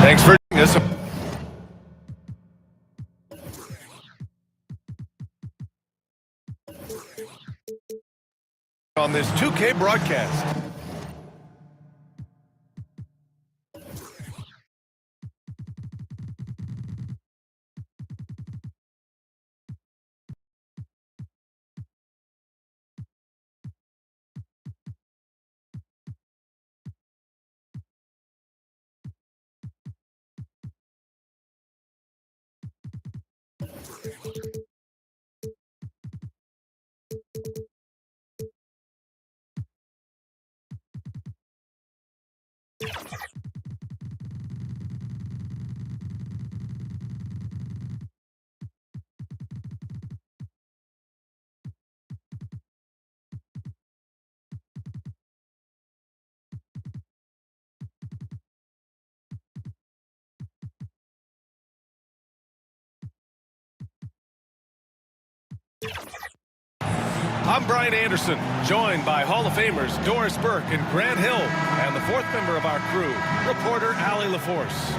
Thanks for this. On this 2K broadcast. I'm Brian Anderson, joined by Hall of Famers Doris Burke and Grant Hill, and the fourth member of our crew, reporter Allie LaForce.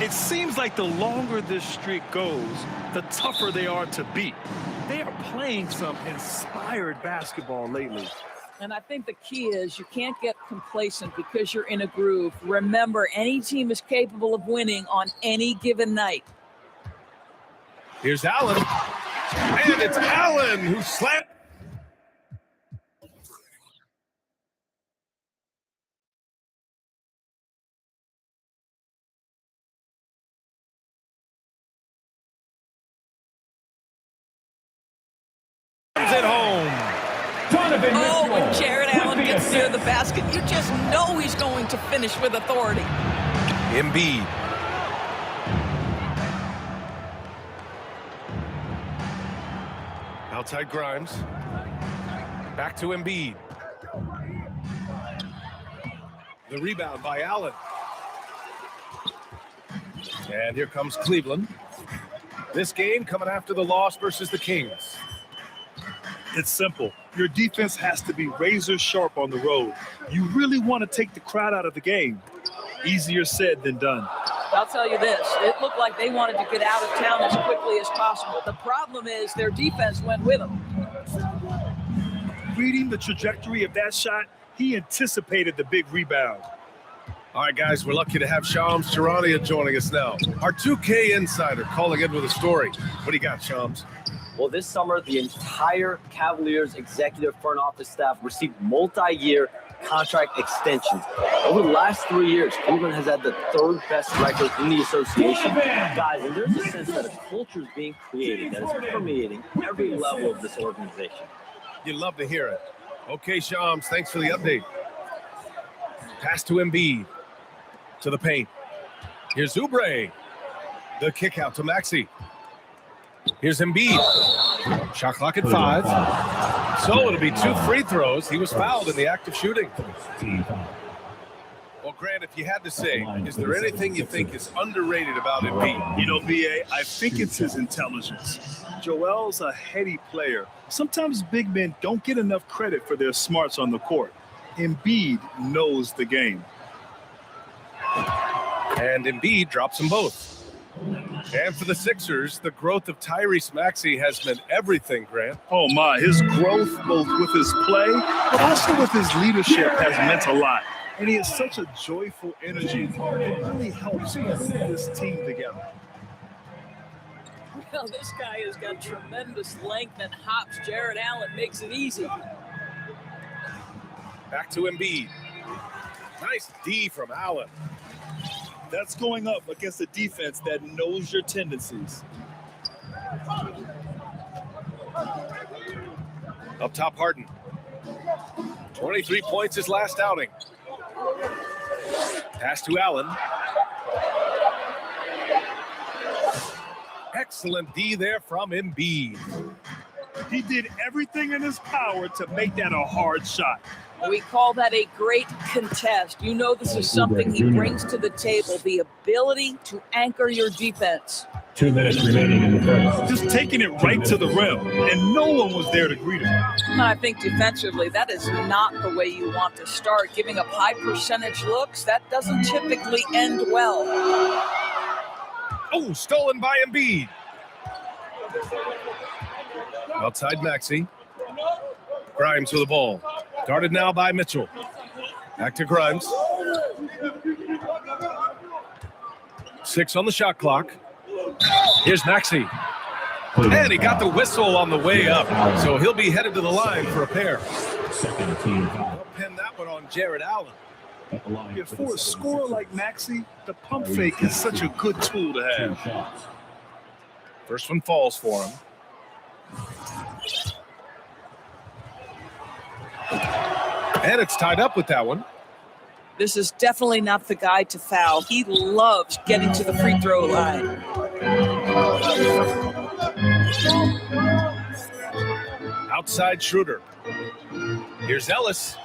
It seems like the longer this streak goes, the tougher they are to beat. They are playing some inspired basketball lately. And I think the key is you can't get complacent because you're in a groove. Remember, any team is capable of winning on any given night. Here's Allen. And it's Allen who slammed. It home. Oh, when Jared Allen gets near the basket, you just know he's going to finish with authority. Embiid. Outside Grimes. Back to Embiid. The rebound by Allen. And here comes Cleveland. This game coming after the loss versus the Kings. It's simple. Your defense has to be razor sharp on the road. You really want to take the crowd out of the game. Easier said than done. I'll tell you this, it looked like they wanted to get out of town as quickly as possible. The problem is their defense went with them. Reading the trajectory of that shot, he anticipated the big rebound. All right, guys, we're lucky to have Shams Charania joining us now. Our 2K insider calling in with a story. What do you got, Shams? Well, this summer, the entire Cavaliers executive front office staff received multi-year contract extensions. Over the last 3 years, Cleveland has had the third best record in the association. Guys, and there's a sense that a culture is being created that is permeating every level of this organization. You'd love to hear it. Okay, Shams, thanks for the update. Pass to Embiid. To the paint. Here's Oubre. The kick out to Maxey. Here's Embiid. Shot clock at 5. So it'll be 2 free throws. He was fouled in the act of shooting. Well, Grant, if you had to say, is there anything you think is underrated about Embiid? You know, B.A., I think it's his intelligence. Joel's a heady player. Sometimes big men don't get enough credit for their smarts on the court. Embiid knows the game. And Embiid drops them both. And for the Sixers, the growth of Tyrese Maxey has meant everything, Grant. Oh, my. His growth, both with his play, but also with his leadership, has meant a lot. And he has such a joyful energy. It really helps put this team together. Well, this guy has got tremendous length and hops. Jared Allen makes it easy. Back to Embiid. Nice D from Allen. That's going up against a defense that knows your tendencies. Up top, Harden. 23 points his last outing. Pass to Allen. Excellent D there from Embiid. He did everything in his power to make that a hard shot. We call that a great contest. You know this is something he brings to the table, the ability to anchor your defense. 2 minutes remaining in the first. Just taking it right to the rim, and no one was there to greet him. I think defensively, that is not the way you want to start. Giving up high percentage looks, that doesn't typically end well. Oh, stolen by Embiid. Outside Maxey. Grimes with the ball. Guarded now by Mitchell. Back to Grimes. 6 on the shot clock. Here's Maxey. And he got the whistle on the way up. So he'll be headed to the line for a pair. Second team foul. I'll pin that one on Jared Allen. At the line Yeah, for for the a scorer 76ers. like Maxey, the pump fake is such a good tool to 2 have. shots. First one falls for him. And it's tied up with that one. This is definitely not the guy to foul. He loves getting to the free throw line. Outside Schroeder. Here's Ellis.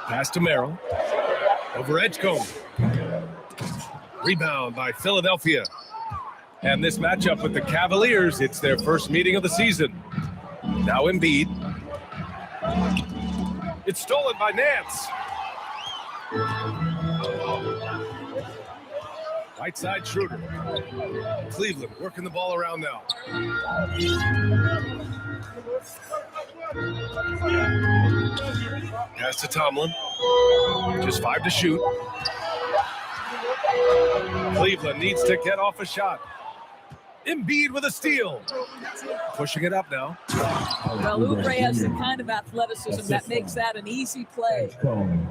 Pass to Merrill. Over Edgecombe. Rebound by Philadelphia. And this matchup with the Cavaliers, it's their first meeting of the season. Now Embiid. It's stolen by Nance. Right side Schroeder. Cleveland working the ball around now. Pass to Tomlin. Just 5 to shoot. Cleveland needs to get off a shot. Embiid with a steal. Pushing it up now. Well, Oubre has the kind of athleticism that makes that an easy play. Edgecombe.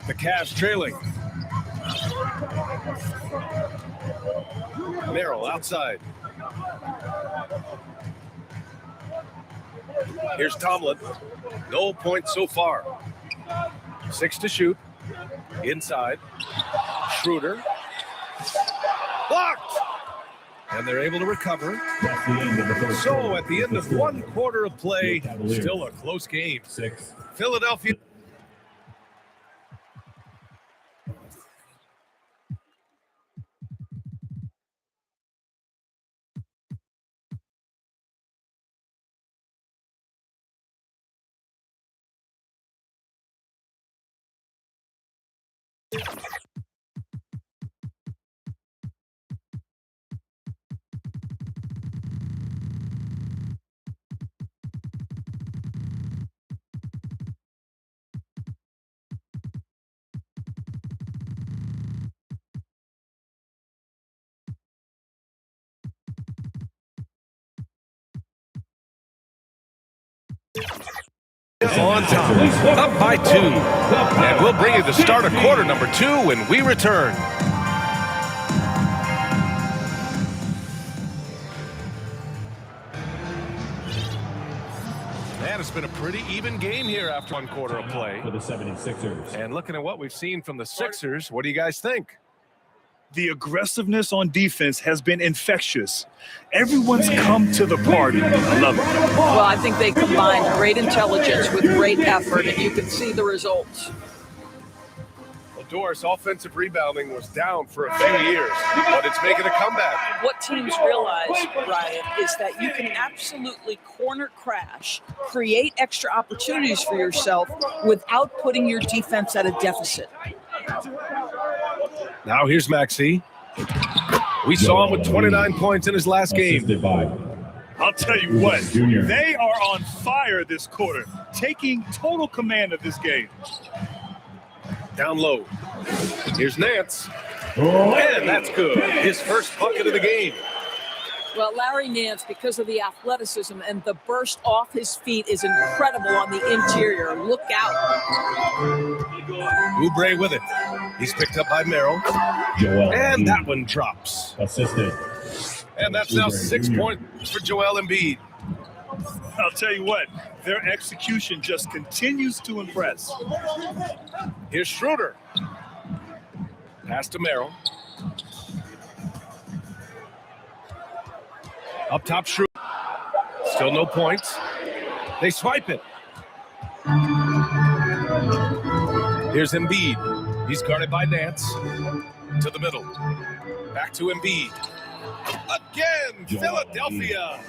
The Cavs trailing. Merrill outside. Here's Tomlin. No points so far. 6 to shoot. Inside. Schroeder. Blocked! And they're able to recover. That's the end of the first So quarter. at the end of one quarter of play, still a close game. 6. Philadelphia. On top, up by 2. And we'll bring you the start of quarter number 2 when we return. And it's been a pretty even game here after one quarter of play. For the 76ers. And looking at what we've seen from the Sixers, what do you guys think? The aggressiveness on defense has been infectious. Everyone's come to the party. I love it. Well, I think they combined great intelligence with great effort, and you can see the results. Well, Doris, offensive rebounding was down for a few years, but it's making a comeback. What teams realize, Ryan, is that you can absolutely corner crash, create extra opportunities for yourself without putting your defense at a deficit. Now here's Maxey. We saw him with 29 points in his last game. Assisted by I'll tell you what, Junior. they are on fire this quarter, taking total command of this game. Down low. Here's Nance. And that's good. His first bucket of the game. Well, Larry Nance, because of the athleticism and the burst off his feet, is incredible on the interior. Look out. Oubre with it. He's picked up by Merrill. Joel. And that one drops. Assisted. And that's now Oubre 6 Jr. points for Joel Embiid. I'll tell you what, their execution just continues to impress. Here's Schroeder. Pass to Merrill. Up top, Schroeder. Still no points. They swipe it. Here's Embiid. He's guarded by Nance. To the middle. Back to Embiid. Again, Philadelphia.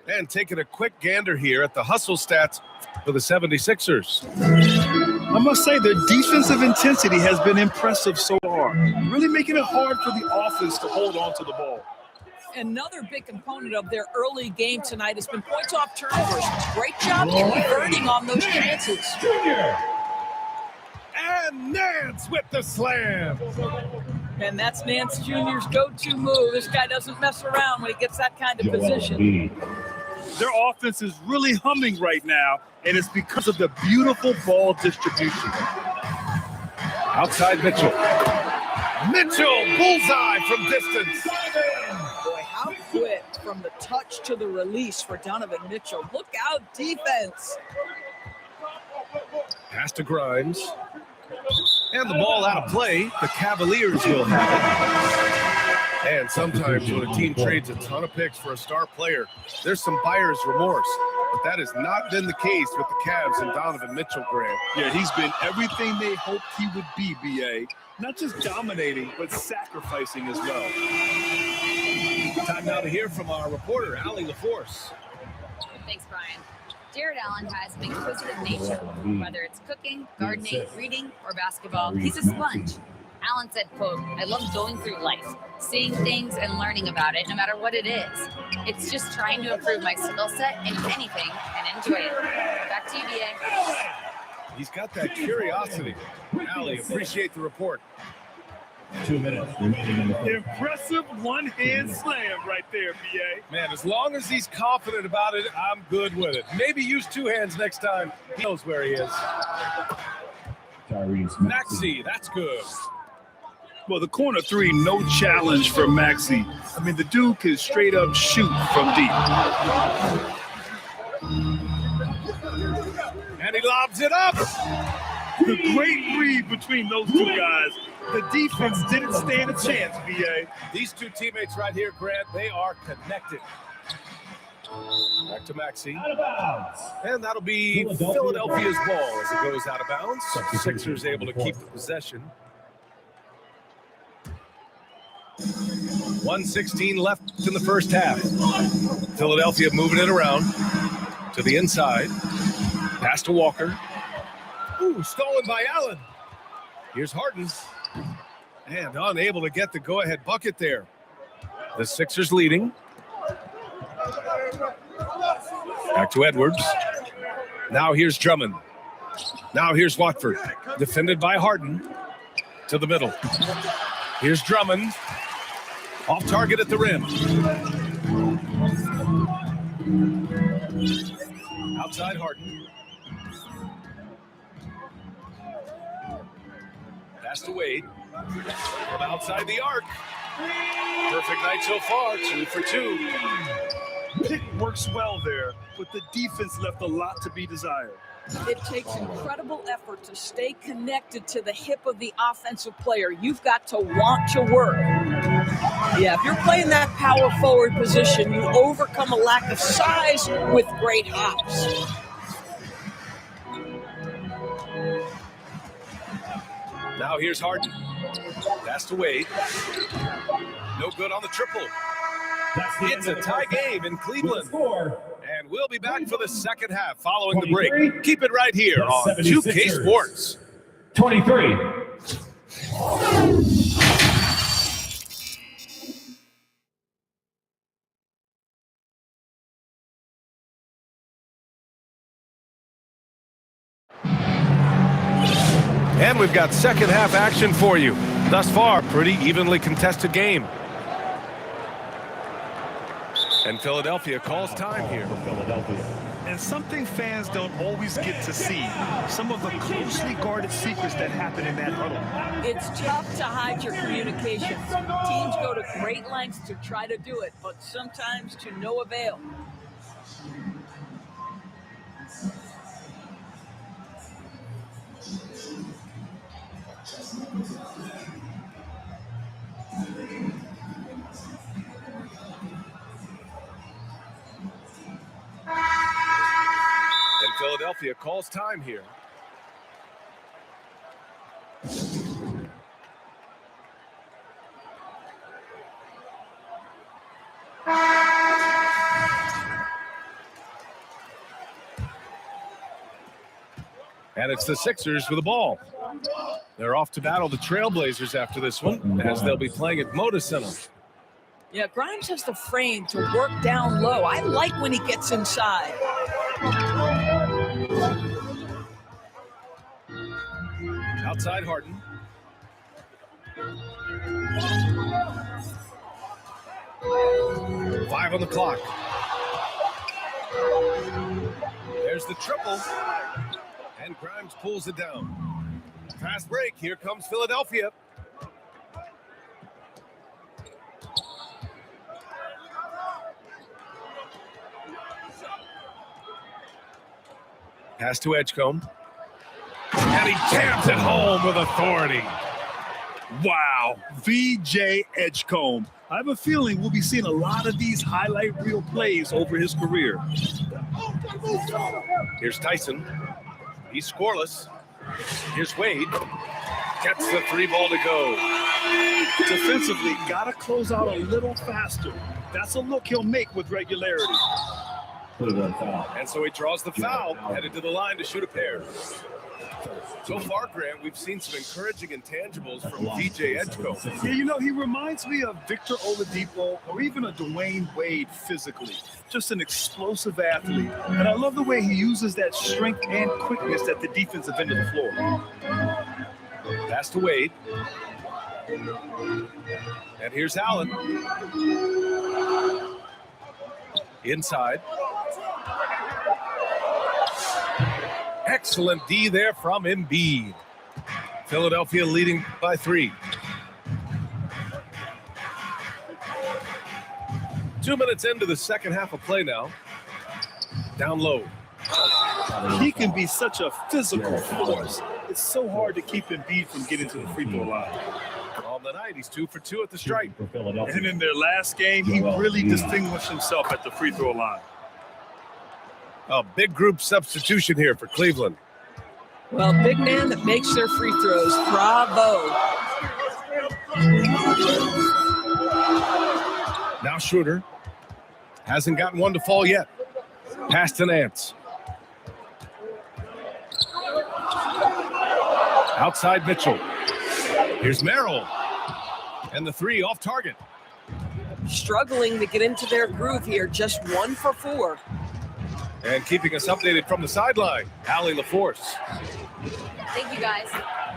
And taking a quick gander here at the hustle stats for the 76ers. I must say their defensive intensity has been impressive so far, really making it hard for the offense to hold on to the ball. Another big component of their early game tonight has been points off turnovers. Great job converting on those chances. And Nance with the slam. And that's Nance Jr.'s go-to move. This guy doesn't mess around when he gets that kind of position. Their offense is really humming right now, and it's because of the beautiful ball distribution. Outside Mitchell. Mitchell, bullseye from distance. Boy, how quick from the touch to the release for Donovan Mitchell. Look out, defense. Pass to Grimes. And the ball out of play. The Cavaliers will have it. And sometimes when a team trades a ton of picks for a star player, there's some buyer's remorse. But that has not been the case with the Cavs and Donovan Mitchell, Grant. Yeah, he's been everything they hoped he would be, B.A. Not just dominating, but sacrificing as well. Time now to hear from our reporter, Allie LaForce. Thanks, Brian. Jared Allen has an inquisitive nature. Whether it's cooking, gardening, reading, or basketball, he's a sponge. Allen said, quote, "I love going through life, seeing things and learning about it, no matter what it is. It's just trying to improve my skill set in anything and enjoy it." Back to you, BA. He's got that curiosity. Allie, appreciate the report. 2 minutes remaining in the first. Impressive one-hand slam right there, B.A. Man, as long as he's confident about it, I'm good with it. Maybe use two hands next time. He knows where he is. Tyrese Maxey, that's good. Well, the corner three, no challenge for Maxey. I mean, the dude can straight up shoot from deep. And he lobs it up. The great read between those two guys. The defense didn't stand a chance, B.A. These two teammates right here, Grant, they are connected. Back to Maxey. out of bounds. And that'll be Philadelphia's ball as it goes out of bounds. Sixers able to keep the possession. 1:16 left in the first half. Philadelphia moving it around to the inside. Pass to Walker. Ooh, stolen by Allen. Here's Harden. And unable to get the go-ahead bucket there. The Sixers leading. Back to Edwards. Now here's Drummond. Now here's Watford. Defended by Harden. To the middle. Here's Drummond. Off target at the rim. Outside Harden. Pass to Wade. From outside the arc. Perfect night so far. 2 for 2. Pick works well there, but the defense left a lot to be desired. It takes incredible effort to stay connected to the hip of the offensive player. You've got to want to work. Yeah, if you're playing that power forward position, you overcome a lack of size with great hops. Now here's Harden. Pass to Wade. No good on the triple. It's a tie game in Cleveland. And we'll be back for the second half following the break. Keep it right here on 2K Sports. 23. And we've got second half action for you. Thus far, pretty evenly contested game. And Philadelphia calls time here. Philadelphia. And something fans don't always get to see, some of the closely guarded secrets that happen in that huddle. It's tough to hide your communication. Teams go to great lengths to try to do it, but sometimes to no avail. Philadelphia calls time here. And it's the Sixers with the ball. They're off to battle the Trailblazers after this one, as they'll be playing at Moda Center. Yeah, Grimes has the frame to work down low. I like when he gets inside. Outside Harden. Five on the clock. There's the triple. And Grimes pulls it down. Fast break. Here comes Philadelphia. Pass to Edgecombe. And he jams it home with authority. Wow, VJ Edgecombe. I have a feeling we'll be seeing a lot of these highlight reel plays over his career. Here's Tyson. He's scoreless. Here's Wade. Gets the three ball to go. Defensively, got to close out a little faster. That's a look he'll make with regularity. And so he draws the foul, headed to the line to shoot a pair. So far, Grant, we've seen some encouraging intangibles from VJ Edgecombe. Yeah, you know, he reminds me of Victor Oladipo or even a Dwayne Wade physically. Just an explosive athlete. And I love the way he uses that strength and quickness at the defensive end of the floor. Pass to Wade. And here's Allen. Inside. Excellent D there from Embiid. Philadelphia leading by 3. 2 minutes into the second half of play now. Down low. He can be such a physical force. It's so hard to keep Embiid from getting to the free throw line. On the night, he's 2 for 2 at the strike. And in their last game, he really distinguished himself at the free throw line. A big group substitution here for Cleveland. Well, big man that makes their free throws. Bravo. Now Schroeder. Hasn't gotten one to fall yet. Pass to Nance. Outside Mitchell. Here's Merrill. And the three off target. Struggling to get into their groove here. Just 1 for 4. And keeping us updated from the sideline, Allie LaForce. Thank you, guys.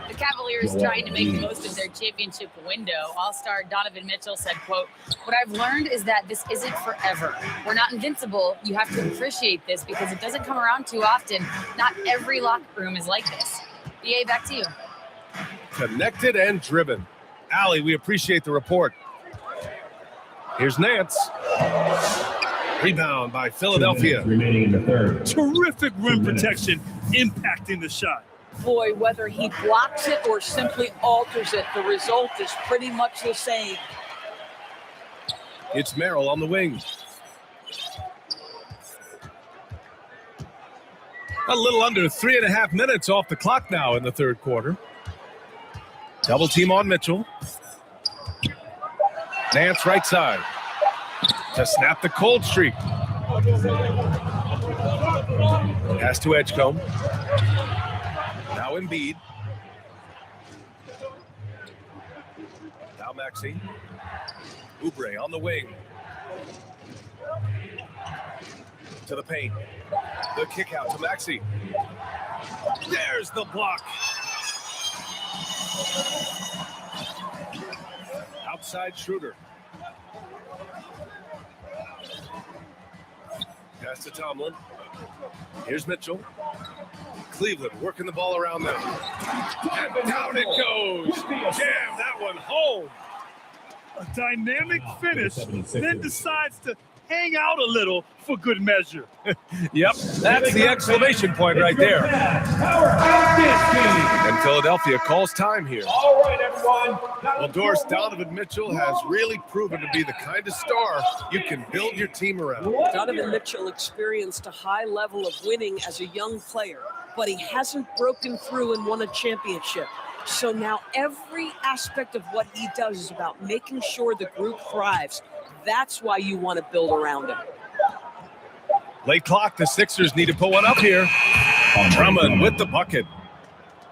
The Cavaliers trying to make the most of their championship window. All-star Donovan Mitchell said, quote, "What I've learned is that this isn't forever. We're not invincible. You have to appreciate this because it doesn't come around too often. Not every locker room is like this." BA, back to you. Connected and driven. Allie, we appreciate the report. Here's Nance. Rebound by Philadelphia. Remaining in the third. Terrific rim protection, impacting the shot. Boy, whether he blocks it or simply alters it, the result is pretty much the same. It's Merrill on the wing. A little under 3.5 minutes off the clock now in the third quarter. Double team on Mitchell. Nance right side to snap the cold streak. Pass to Edgecombe. Now Embiid. Now Maxey. Oubre on the wing. To the paint. The kick out to Maxey. There's the block. Outside Schroeder. Pass to Tomlin. Here's Mitchell. Cleveland working the ball around them. And down it goes. Jam that one home. A dynamic finish, then decides to hang out a little for good measure. Yep, that's the exclamation point right there. Power outfit team. And Philadelphia calls time here. All right, everyone. Well, Doris, Donovan Mitchell has really proven to be the kind of star you can build your team around. Donovan Mitchell experienced a high level of winning as a young player, but he hasn't broken through and won a championship. So now every aspect of what he does is about making sure the group thrives. That's why you want to build around him. Late clock, the Sixers need to put one up here. Drummond with the bucket.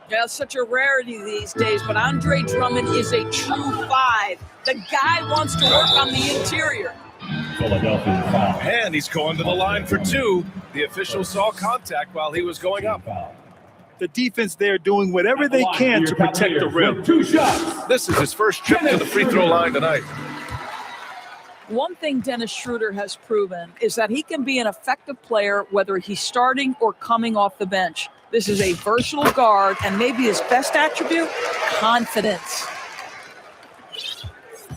Yeah, it's such a rarity these days, but Andre Drummond is a true 5. The guy wants to work on the interior. Philadelphia foul. And he's going to the line for 2. The official saw contact while he was going up. The defense there doing whatever they can to protect the rim. 2 shots. This is his first trip to the free throw line tonight. One thing Dennis Schroeder has proven is that he can be an effective player whether he's starting or coming off the bench. This is a versatile guard, and maybe his best attribute, confidence.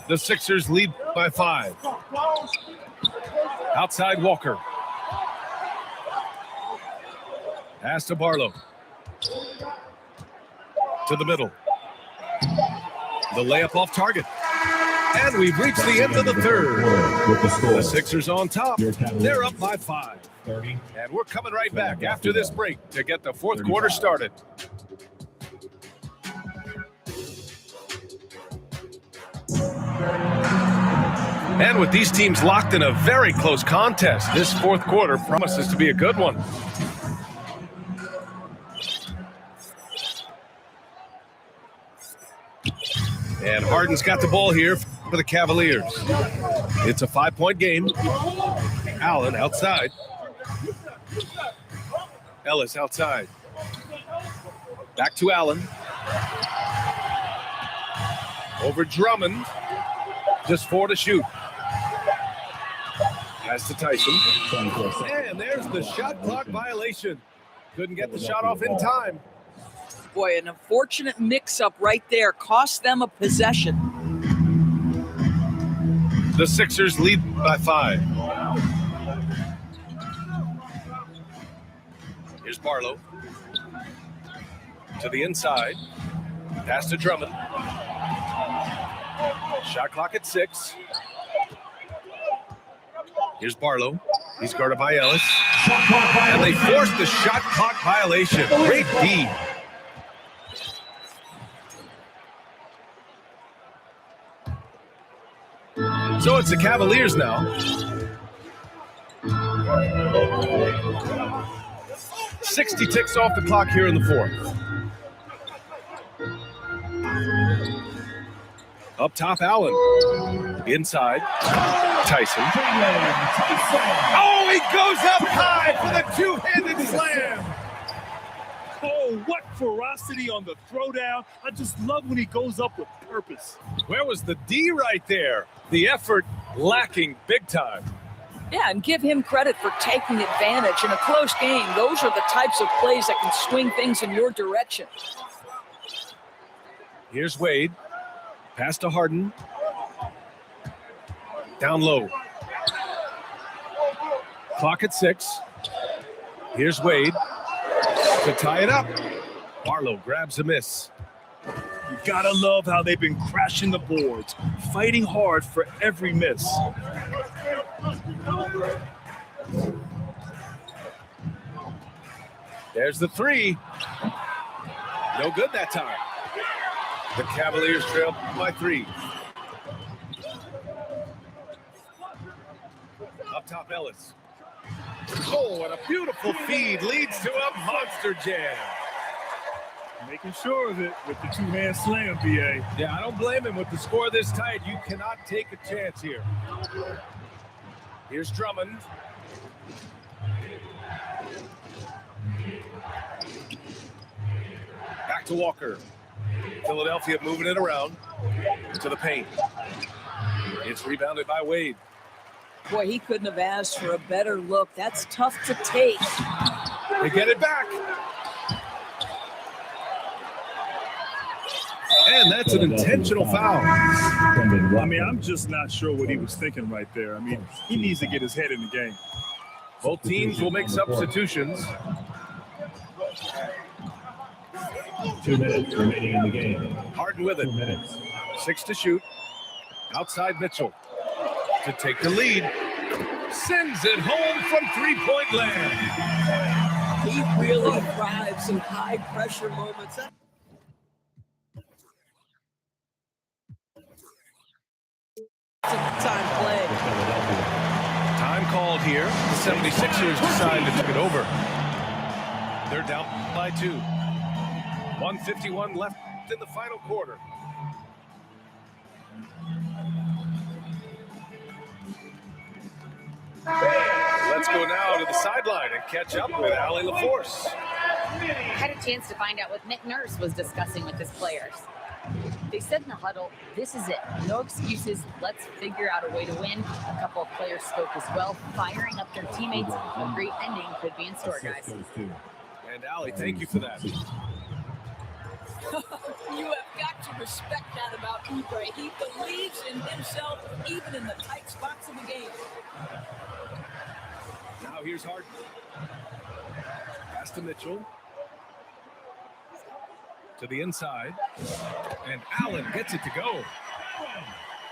The Sixers lead by 5. Outside Walker. Pass to Barlow. To the middle. The layup off target. And we've reached the end of the third. With the score. The Sixers on top. Your Cavaliers. They're up by 5. 30. And we're coming right back after this break to get the fourth quarter started. And with these teams locked in a very close contest, this fourth quarter promises to be a good one. And Harden's got the ball here for the Cavaliers. It's a 5-point game. Allen outside. Ellis outside. Back to Allen. Over Drummond. Just 4 to shoot. Pass to Tyson. And there's the shot clock violation. Couldn't get the shot off in time. Boy, an unfortunate mix-up right there cost them a possession. The Sixers lead by 5. Here's Barlow. To the inside. Pass to Drummond. Shot clock at 6. Here's Barlow. He's guarded by Ellis. And they forced the shot clock violation. Great D. So it's the Cavaliers now. 60 ticks off the clock here in the fourth. Up top, Allen. Inside, Tyson. Oh, he goes up high for the two-handed slam. Oh, what ferocity on the throwdown. I just love when he goes up with purpose. Where was the D right there? The effort lacking big time. Yeah, and give him credit for taking advantage. In a close game, those are the types of plays that can swing things in your direction. Here's Wade. Pass to Harden. Down low. Clock at 6. Here's Wade to tie it up. Barlow grabs a miss. You gotta love how they've been crashing the boards, fighting hard for every miss. There's the 3. No good that time. The Cavaliers trail by 3. Up top, Ellis. Oh, what a beautiful feed leads to a monster jam. Making sure of it with the two-hand slam, BA. Yeah, I don't blame him with the score this tight. You cannot take a chance here. Here's Drummond. Back to Walker. Philadelphia moving it around to the paint. It's rebounded by Wade. Boy, he couldn't have asked for a better look. That's tough to take. They get it back. And that's an intentional foul. I mean, I'm just not sure what he was thinking right there. I mean, he needs to get his head in the game. Both teams will make substitutions. 2 minutes remaining in the game. Harden with 2 it. minutes. 6 to shoot. Outside Mitchell to take the lead. Sends it home from three-point land. He really thrives in high pressure moments. Time play. Time called here. The 76ers decide to take it over. They're down by 2. 1:51 left in the final quarter. Let's go now to the sideline and catch up with Allie LaForce. I had a chance to find out what Nick Nurse was discussing with his players. They said in the huddle, this is it. No excuses. Let's figure out a way to win. A couple of players spoke as well, firing up their teammates. A great ending could be in store, guys. And Allie, thank you for that. You have got to respect that about Oubre. He believes in himself, even in the tight spots of the game. Now here's Harden. Pass to Mitchell. To the inside. And Allen gets it to go.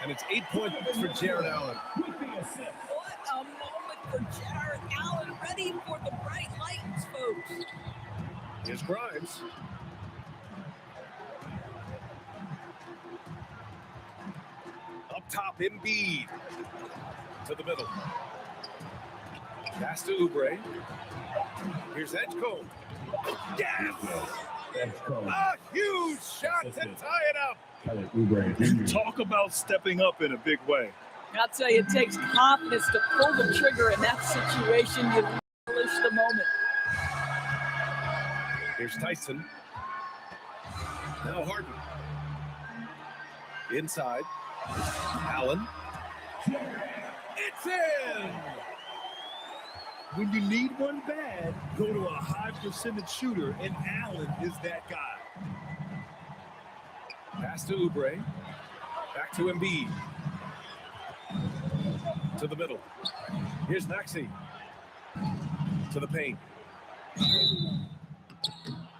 And it's 8 points for Jared Allen. What a moment for Jared Allen, ready for the bright lights, folks. Here's Grimes. Up top, Embiid. To the middle. Pass to Oubre. Here's Edgecombe. Yes! A huge shot to tie it up. Talk about stepping up in a big way. I'll tell you, it takes confidence to pull the trigger in that situation. You relish the moment. Here's Tyson. Now Harden. Inside. Allen. It's in! When you need one bad, go to a high percentage shooter, and Allen is that guy. Pass to Oubre. Back to Embiid. To the middle. Here's Maxey. To the paint.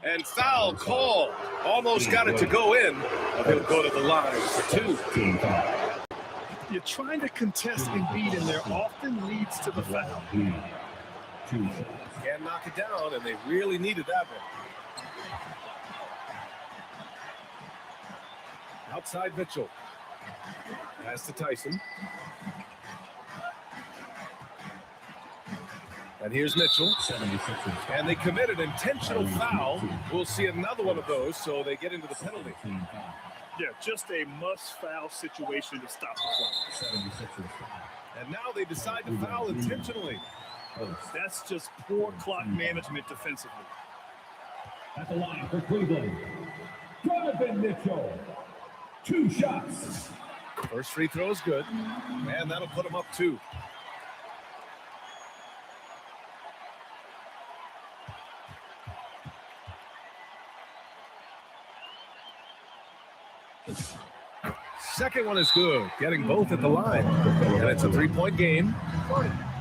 And foul call. Almost got it to go in. But he'll go to the line for 2. You're trying to contest Embiid, and there often leads to the foul. Can't knock it down, and they really needed that one. Outside Mitchell. Pass to Tyson. And here's Mitchell. And they commit an intentional foul. We'll see another one of those, so they get into the penalty. Yeah, just a must-foul situation to stop the clock. And now they decide to foul intentionally. That's just poor clock management defensively. At the line for Cleveland, Donovan Mitchell. 2 shots. First free throw is good. And that'll put him up 2. Second one is good, getting both at the line. And it's a 3-point game.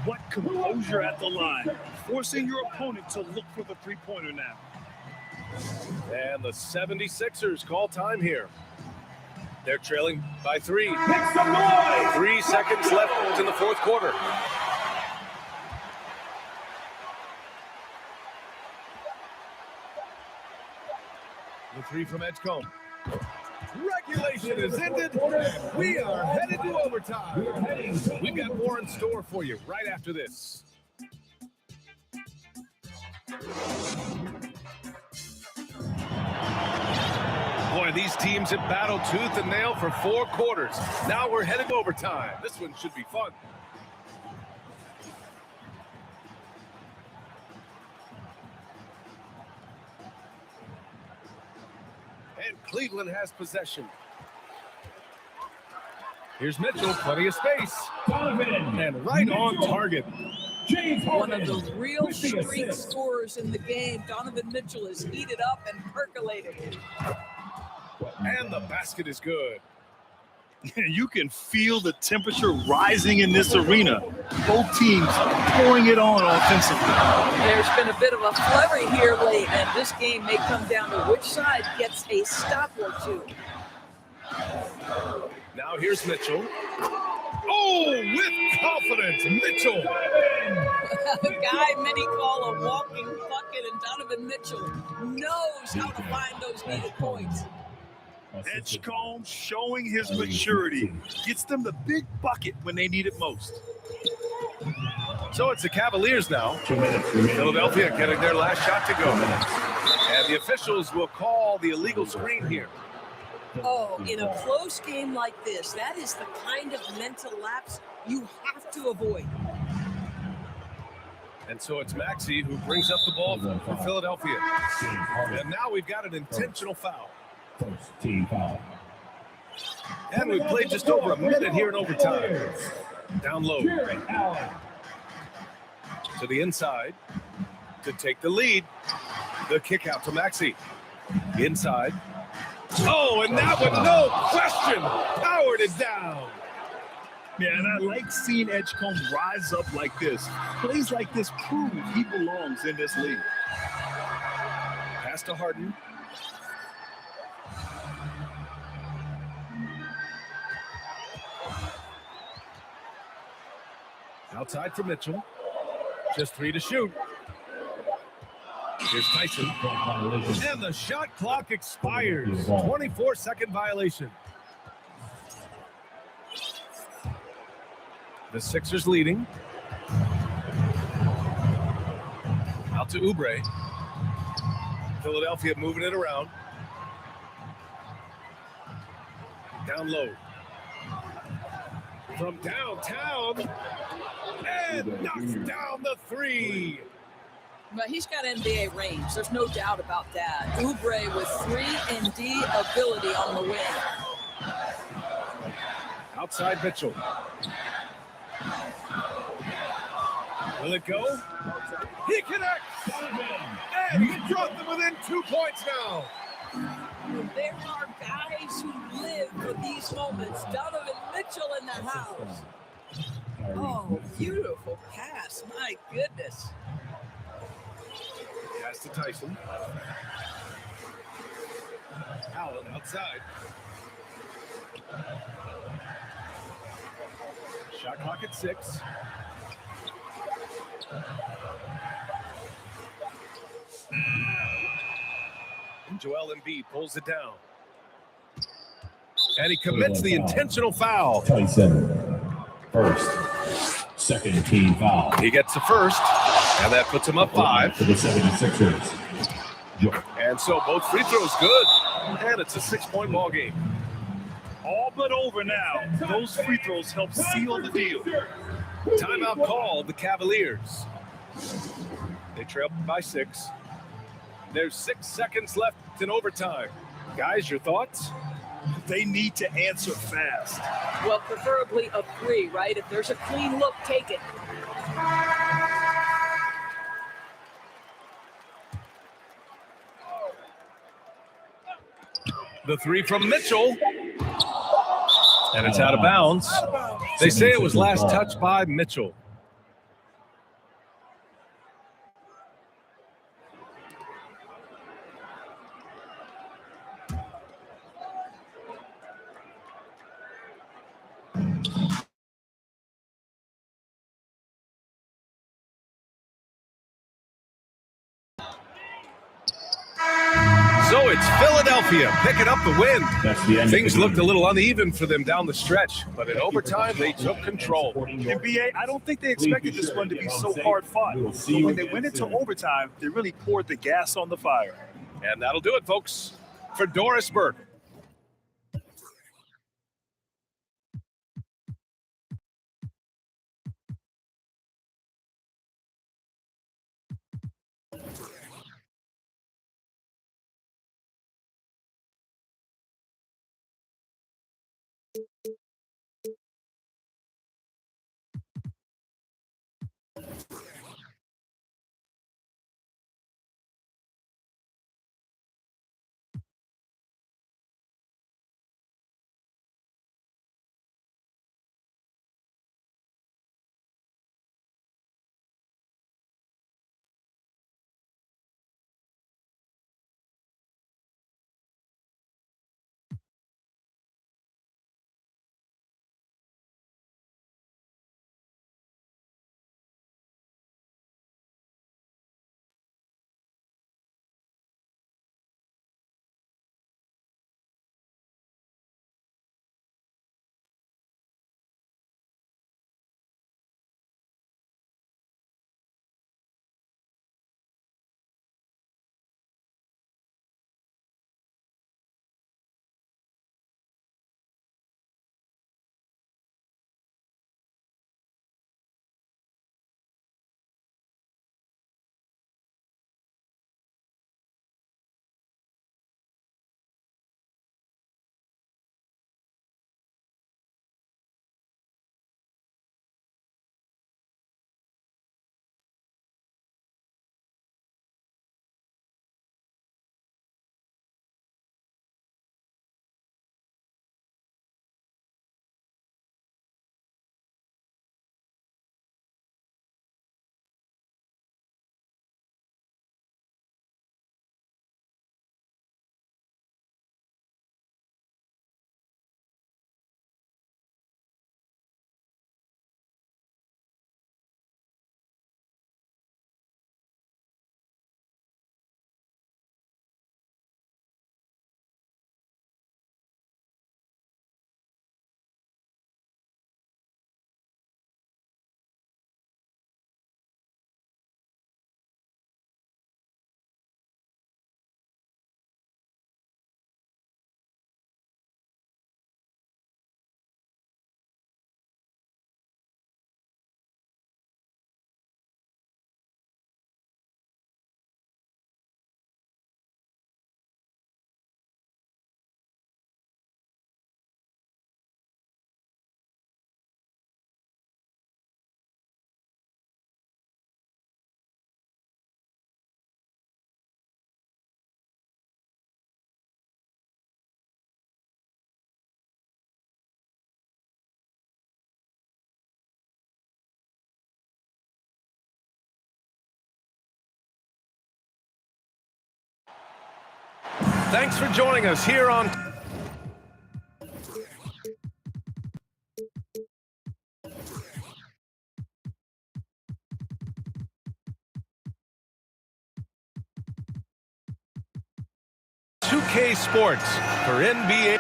What composure at the line, forcing your opponent to look for the three-pointer now. And the 76ers call time here. They're trailing by 3. 3 seconds left in the fourth quarter. The 3 from Edgecombe. Regulation is ended. We are headed to overtime. We've got more in store for you right after this. Boy, these teams have battled tooth and nail for 4 quarters. Now we're headed to overtime. This one should be fun. And Cleveland has possession. Here's Mitchell, plenty of space. Donovan. And right on target. James One Harden. of the real with the streak assist. scorers in the game. Donovan Mitchell is heated up and percolated. And the basket is good. You can feel the temperature rising in this arena. Both teams pouring it on offensively. There's been a bit of a flurry here late, and this game may come down to which side gets a stop or two. Now here's Mitchell. Oh, with confidence, Mitchell. A guy many call a walking bucket, and Donovan Mitchell knows how to find those needed points. Edgecombe showing his maturity. Gets them the big bucket when they need it most. So it's the Cavaliers now. 2 minutes remaining. Philadelphia getting their last shot to go. And the officials will call the illegal screen here. Oh, in a close game like this, that is the kind of mental lapse you have to avoid. And so it's Maxey who brings up the ball for Philadelphia. And now we've got an intentional foul. First team foul. And we've played just over a minute here in overtime. Down low to the inside to take the lead. The kick out to Maxey. Inside. Oh, and that one, no question, powered it down. Yeah, and I like seeing Edgecombe rise up like this. Plays like this prove he belongs in this league. Pass to Harden. Outside for Mitchell. Just 3 to shoot. Here's Tyson. And the shot clock expires. 24-second violation. The Sixers leading. Out to Oubre. Philadelphia moving it around. Down low. From downtown. And knocks down the 3. But he's got NBA range. There's no doubt about that. Oubre with 3 and D ability on the wing. Outside Mitchell. Will it go? He connects! And he dropped them within 2 points now. There are guys who live for these moments. Donovan Mitchell in the house. Oh, beautiful pass. My goodness. Pass to Tyson. Allen outside. Shot clock at 6. And Joel Embiid pulls it down. And he commits the intentional foul. Tyson. First. Second team foul. He gets the first, and that puts him up 5. For the 76ers. And so both free throws good, and it's a 6-point ball game. All but over now. Those free throws help seal the deal. Timeout called the Cavaliers. They trail by 6. There's 6 seconds left in overtime. Guys, your thoughts? They need to answer fast. Well, preferably a 3, right? If there's a clean look, take it. The 3 from Mitchell. And it's out of bounds. They say it was last touched by Mitchell. So it's Philadelphia picking up the win. That's the end. Things looked a little uneven for them down the stretch, but in overtime, they took control. NBA, I don't think they expected this one to be so hard fought. But when they went into overtime, they really poured the gas on the fire. And that'll do it, folks, for Doris Burke. Thanks for joining us here on Sports for NBA.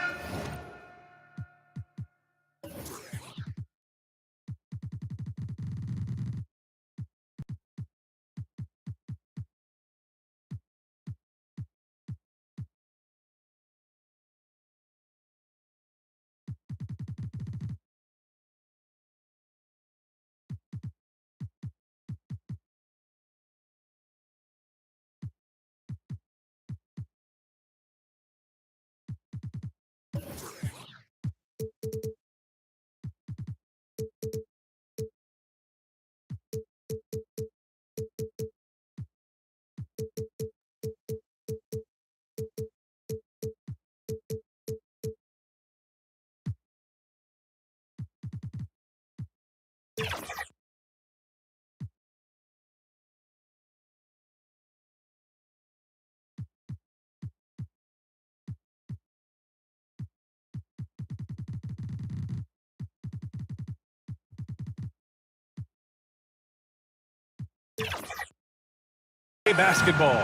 Basketball.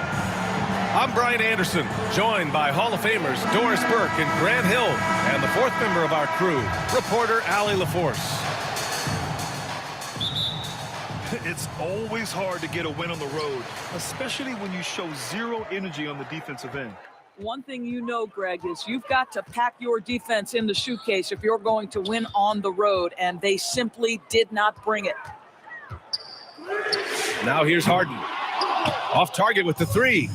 I'm Brian Anderson, joined by Hall of Famers Doris Burke and Grant Hill, and the fourth member of our crew, reporter Allie LaForce. It's always hard to get a win on the road, especially when you show zero energy on the defensive end. One thing you know, Greg, is you've got to pack your defense in the suitcase if you're going to win on the road, and they simply did not bring it. Now here's Harden. Off target with the three.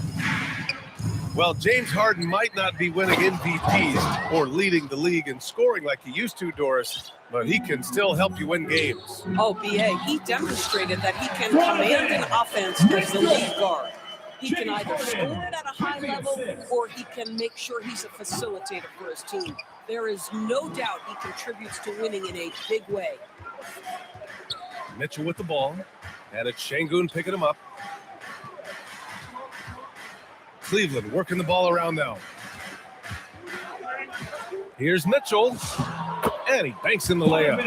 Well, James Harden might not be winning MVPs or leading the league in scoring like he used to, Doris, but he can still help you win games. Oh, B.A., he demonstrated that he can command an offense as the lead guard. He can either score it at a high level or he can make sure he's a facilitator for his team. There is no doubt he contributes to winning in a big way. Mitchell with the ball, and it's Şengün picking him up. Cleveland working the ball around now. Here's Mitchell, and he banks in the layup.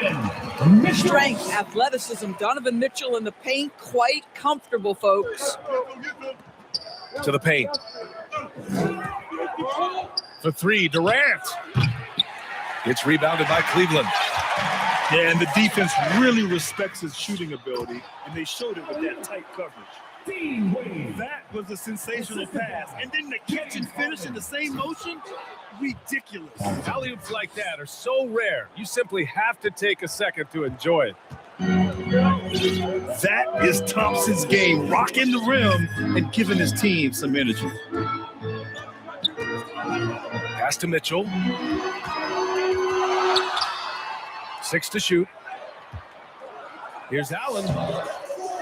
Strength, athleticism, Donovan Mitchell in the paint, quite comfortable, folks. To the paint. For three, Durant. It's rebounded by Cleveland. Yeah, and the defense really respects his shooting ability, and they showed it with that tight coverage. That was a sensational pass. And then the catch and finish in the same motion? Ridiculous. Alley-oops like that are so rare, you simply have to take a second to enjoy it. That is Thompson's game, rocking the rim and giving his team some energy. Pass to Mitchell. 6 to shoot. Here's Allen.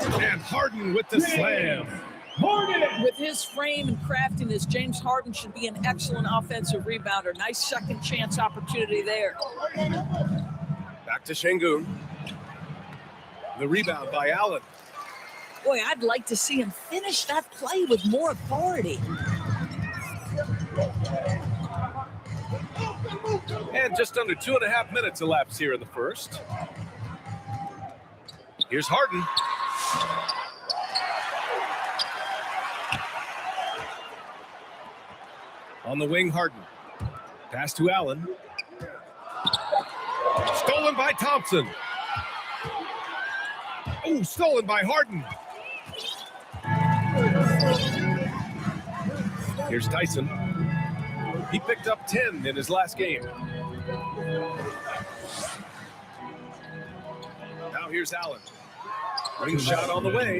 And Harden with the slam. With his frame and craftiness, James Harden should be an excellent offensive rebounder. Nice second chance opportunity there. Back to Şengün. The rebound by Allen. Boy, I'd like to see him finish that play with more authority. And just under 2.5 minutes elapsed here in the first. Here's Harden. On the wing, Harden. Pass to Allen. Stolen by Thompson. Oh, stolen by Harden. Here's Tyson. He picked up 10 in his last game. Now here's Allen. Ring shot on the way.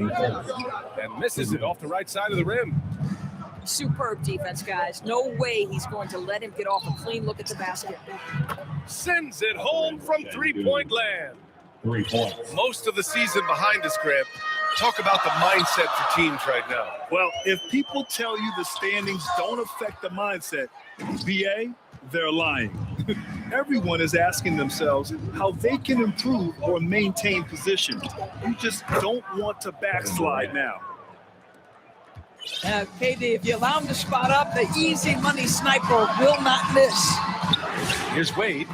And misses it off the right side of the rim. Superb defense, guys. No way he's going to let him get off a clean look at the basket. Sends it home from three-point land. 3 points. Most of the season behind us, Grant. Talk about the mindset for teams right now. Well, if people tell you the standings don't affect the mindset, BA, they're lying. Everyone is asking themselves how they can improve or maintain position. You just don't want to backslide now. KD, if you allow him to spot up, the easy money sniper will not miss. Here's Wade.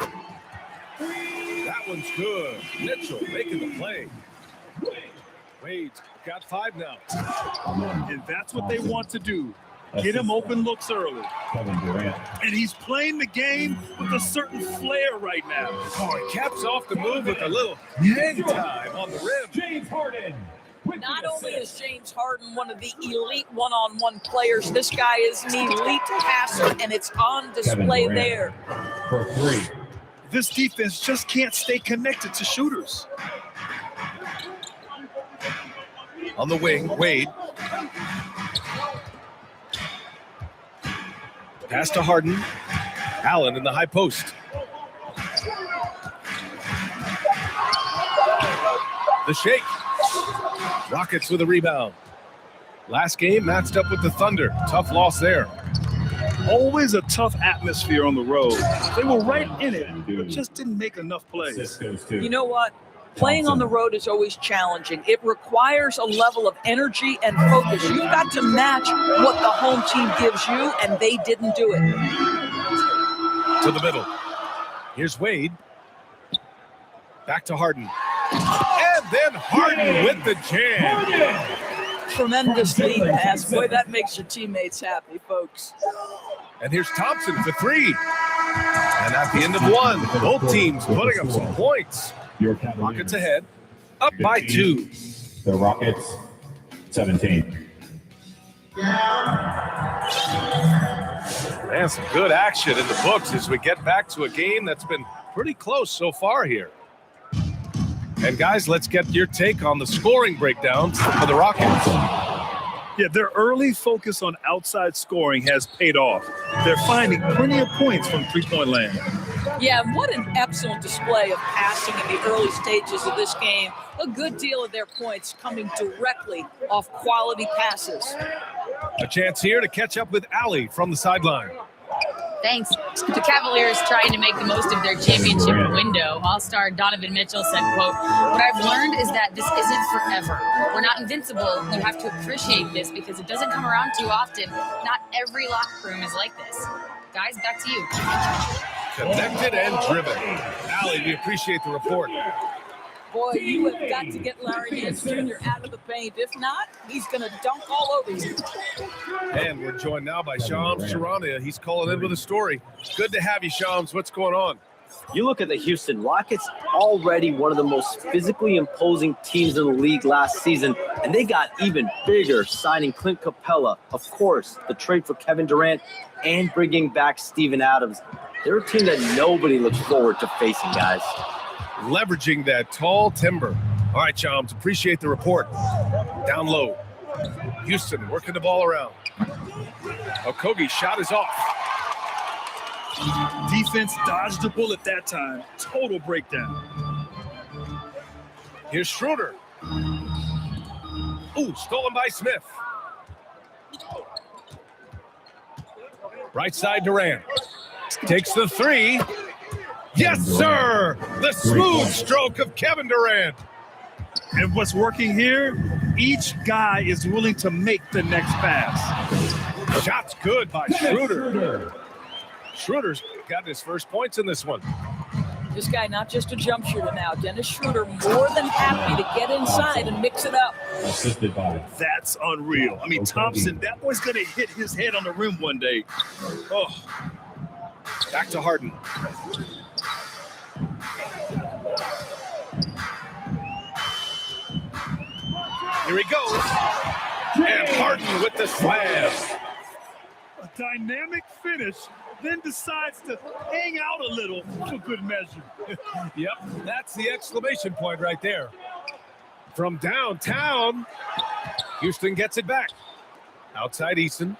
That one's good. Mitchell making the play. Wade's got 5 now. And that's what they want to do. Get him open looks early. Kevin Durant. And he's playing the game with a certain flair right now. Oh, he caps off the move with a little hang time on the rim. James Harden. Not only is James Harden one of the elite one-on-one players, this guy is an elite passer, and it's on display there. For 3. This defense just can't stay connected to shooters. On the wing, Wade. Pass to Harden. Allen in the high post. The shake. Rockets with a rebound. Last game matched up with the Thunder. Tough loss there. Always a tough atmosphere on the road. They were right in it, but just didn't make enough plays. Assist goes to You know what? Playing on the road is always challenging. It requires a level of energy and focus. You've got to match what the home team gives you, and they didn't do it. To the middle. Here's Wade. Back to Harden. And then Harden with the jam. Tremendous lead pass. Boy, that makes your teammates happy, folks. And here's Thompson for 3. And at the end of 1, both teams putting up some points. your Cavaliers. Rockets ahead. Up by 2. The Rockets, 17. Man, some good action in the books as we get back to a game that's been pretty close so far here. And guys, let's get your take on the scoring breakdowns for the Rockets. Yeah, their early focus on outside scoring has paid off. They're finding plenty of points from three-point land. Yeah, what an excellent display of passing in the early stages of this game. A good deal of their points coming directly off quality passes. A chance here to catch up with Allie from the sideline. Thanks. The Cavaliers trying to make the most of their championship window. All-star Donovan Mitchell said, quote, "What I've learned is that this isn't forever. We're not invincible. You have to appreciate this because it doesn't come around too often. Not every locker room is like this." Guys, back to you. Connected and driven. Allie, we appreciate the report. Boy, you have got to get Larry Nance Jr. out of the paint. If not, he's going to dunk all over you. And we're joined now by Shams Charania. He's calling in with a story. Good to have you, Shams. What's going on? You look at the Houston Rockets, already one of the most physically imposing teams in the league last season, and they got even bigger signing Clint Capella, of course, the trade for Kevin Durant, and bringing back Steven Adams. They're a team that nobody looks forward to facing, guys. Leveraging that tall timber. All right, Shams, appreciate the report. Down low. Houston working the ball around. Okogie shot is off. Defense dodged the bullet that time. Total breakdown. Here's Schroeder. Ooh, stolen by Smith. Right side Durant. Takes the 3. Yes, sir! The smooth stroke of Kevin Durant. And what's working here, each guy is willing to make the next pass. Shot's good by Schroeder. Schroeder's got his first points in this one. This guy, not just a jump shooter now. Dennis Schroeder more than happy to get inside and mix it up. Assisted by That's unreal. I mean, Thompson, that boy's going to hit his head on the rim one day. Oh, Back to Harden. Here he goes. And Harden with the slam. a dynamic finish, then decides to hang out a little for good measure. Yep, that's the exclamation point right there. From downtown, Houston gets it back. Outside Easton.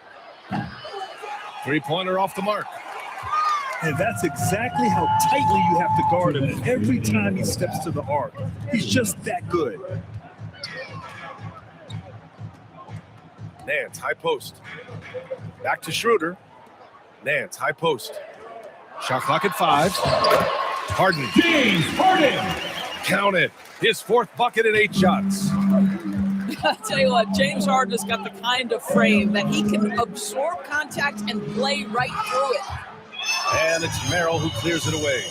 Three-pointer off the mark. And that's exactly how tightly you have to guard him every time he steps to the arc. He's just that good. Nance, high post. Back to Schroeder. Nance, high post. Shot clock at 5. Harden. James Harden. Count it. His fourth bucket at 8 shots. I tell you what, James Harden has got the kind of frame that he can absorb contact and play right through it. And it's Merrill who clears it away.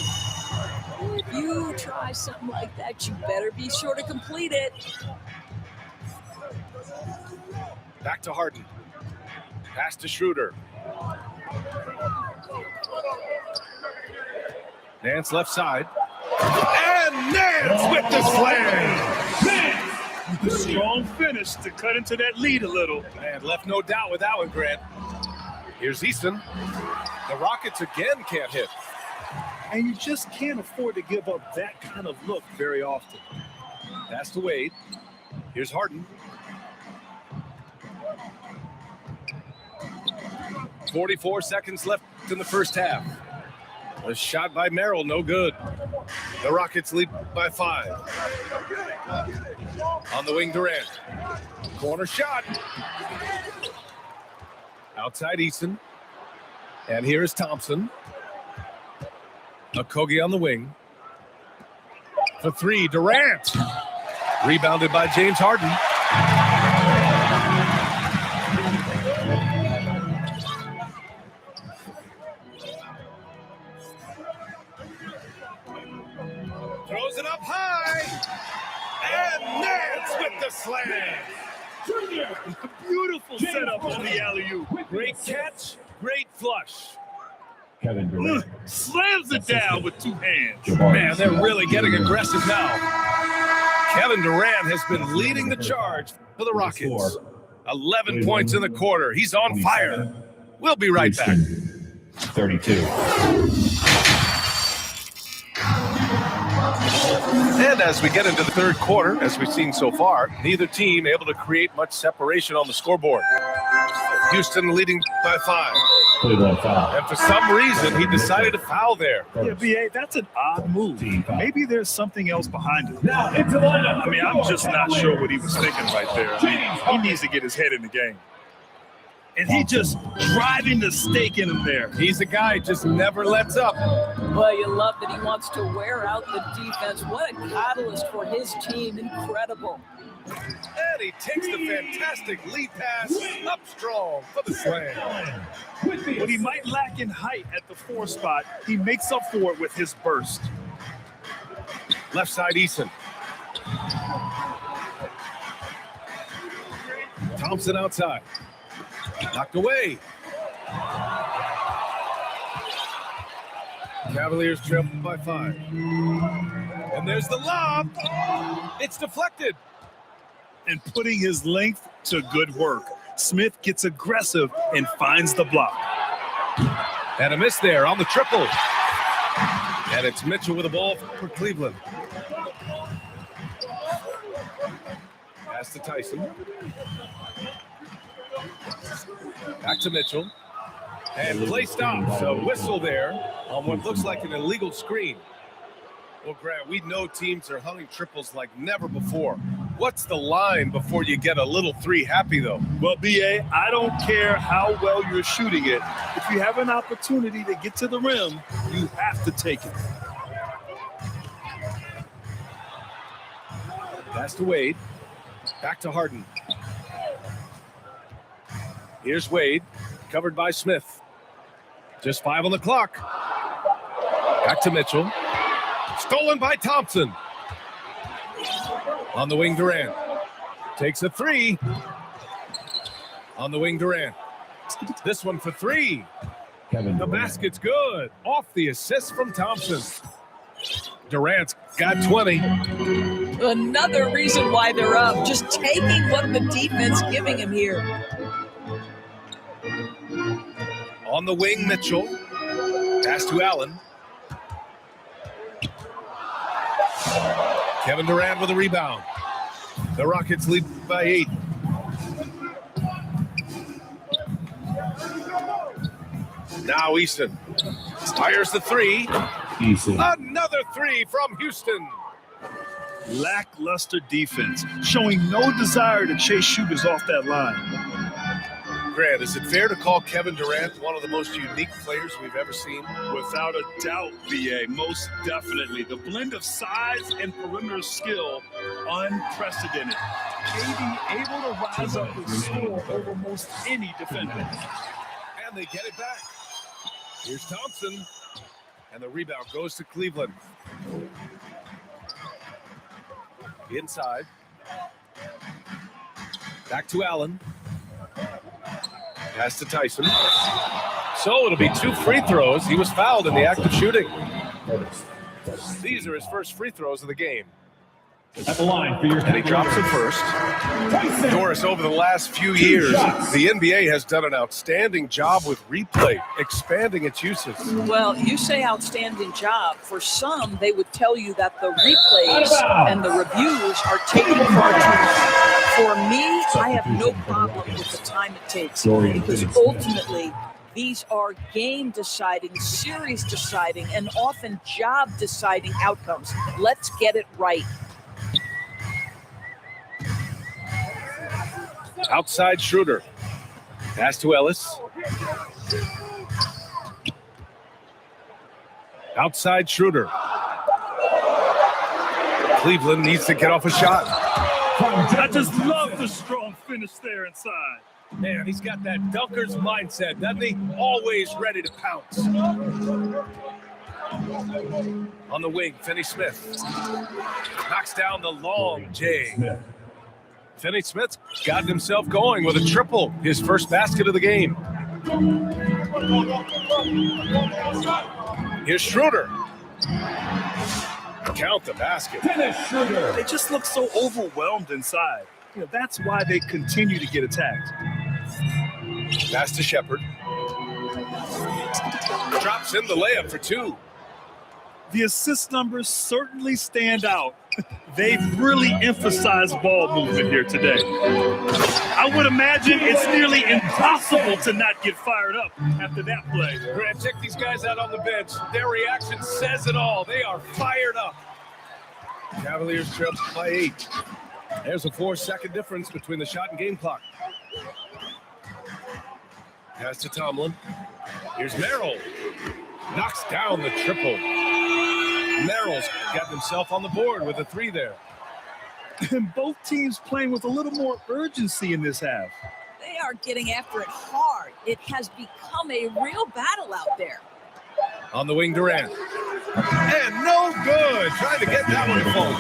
If you try something like that, you better be sure to complete it. Back to Harden. Pass to Schroeder. Nance left side. And Nance with the slam. The strong finish to cut into that lead a little. And left no doubt with that one, Grant. Here's Easton. The Rockets again can't hit. And you just can't afford to give up that kind of look very often. Pass to Wade. Here's Harden. 44 seconds left in the first half. A shot by Merrill, no good. The Rockets lead by 5. On the wing, Durant. Corner shot. Outside Easton. And here is Thompson. Okogie on the wing. For 3, Durant. Rebounded by James Harden. Throws it up high. And Nance with the slam. Beautiful setup on the alley-oop. Great catch, great flush. Kevin Durant. Slams it down with 2 hands. Jabari Man, they're Smith. really getting aggressive now. Kevin Durant has been leading the charge for the Rockets. 11 points in the quarter. He's on fire. We'll be right back. Houston, 32. And as we get into the third quarter, as we've seen so far, neither team able to create much separation on the scoreboard. Houston leading by 5. Cleveland foul. And for some reason, he decided to foul there. Yeah, BA, that's an odd move. Maybe there's something else behind it. Now into the lineup. I mean, I'm just not sure what he was thinking right there. I mean, he needs to get his head in the game. And he just driving the stake in him there. He's a guy just never lets up. Well, you love that he wants to wear out the defense. What a catalyst for his team. Incredible. And he takes the fantastic lead pass up strong for the slam. What he might lack in height at the 4 spot, he makes up for it with his burst. Left side, Eason. Thompson outside. Knocked away. Cavaliers trail by 5. And there's the lob. It's deflected. And putting his length to good work. Smith gets aggressive and finds the block. And a miss there on the triple. And it's Mitchell with the ball for Cleveland. Pass to Tyson. Back to Mitchell. And play stops. A whistle there on what looks like an illegal screen. Well, Grant, we know teams are hunting triples like never before. What's the line before you get a little 3 happy, though? Well, BA, I don't care how well you're shooting it. If you have an opportunity to get to the rim, you have to take it. Pass to Wade. Back to Harden. Here's Wade, covered by Smith. Just 5 on the clock. Back to Mitchell. Stolen by Thompson. On the wing, Durant. Takes a 3. On the wing, Durant. This one for 3. Kevin The Durant. basket's good. Off the assist from Thompson. Durant's got 20. Another reason why they're up. Just taking what the defense giving him here. On the wing, Mitchell. Pass to Allen. Kevin Durant with a rebound. The Rockets lead by 8. Now Easton fires the 3. Easton. Another 3 from Houston. Lackluster defense, showing no desire to chase shooters off that line. Grant, is it fair to call Kevin Durant one of the most unique players we've ever seen? Without a doubt, BA, most definitely. The blend of size and perimeter skill, unprecedented. KD able to rise up and score over most any defender. And they get it back. Here's Thompson. And the rebound goes to Cleveland. Inside. Back to Allen. Pass to Tyson. So it'll be 2 free throws. He was fouled in the act of shooting. These are his first free throws of the game. At the line for your And he drops it first. Doris, over the last few years, the NBA has done an outstanding job with replay, expanding its uses. Well, you say outstanding job. For some, they would tell you that the replays and the reviews are taking far too long. For me, I have no problem with the time it takes because ultimately these are game-deciding, series-deciding, and often job-deciding outcomes. Let's get it right. Outside Schroeder. Pass to Ellis. Outside Schroeder. Cleveland needs to get off a shot. I just love the strong finish there inside. Man, he's got that dunker's mindset, doesn't he? Always ready to pounce. On the wing, Finney-Smith. Knocks down the long J. Finney-Smith's gotten himself going with a triple, his first basket of the game. Here's Schroeder. Count the basket. They just look so overwhelmed inside. That's why they continue to get attacked. Pass to Shepherd. Drops in the layup for 2. The assist numbers certainly stand out. They've really emphasized ball movement here today. I would imagine it's nearly impossible to not get fired up after that play. Grant, check these guys out on the bench. Their reaction says it all. They are fired up. Cavaliers trail by 8. There's a 4-second difference between the shot and game clock. Pass to Tomlin. Here's Merrill. Knocks down the triple. Merrill's got himself on the board with a 3 there. And both teams playing with a little more urgency in this half. They are getting after it hard. It has become a real battle out there. On the wing, Durant. And no good. Trying to get that one to fall.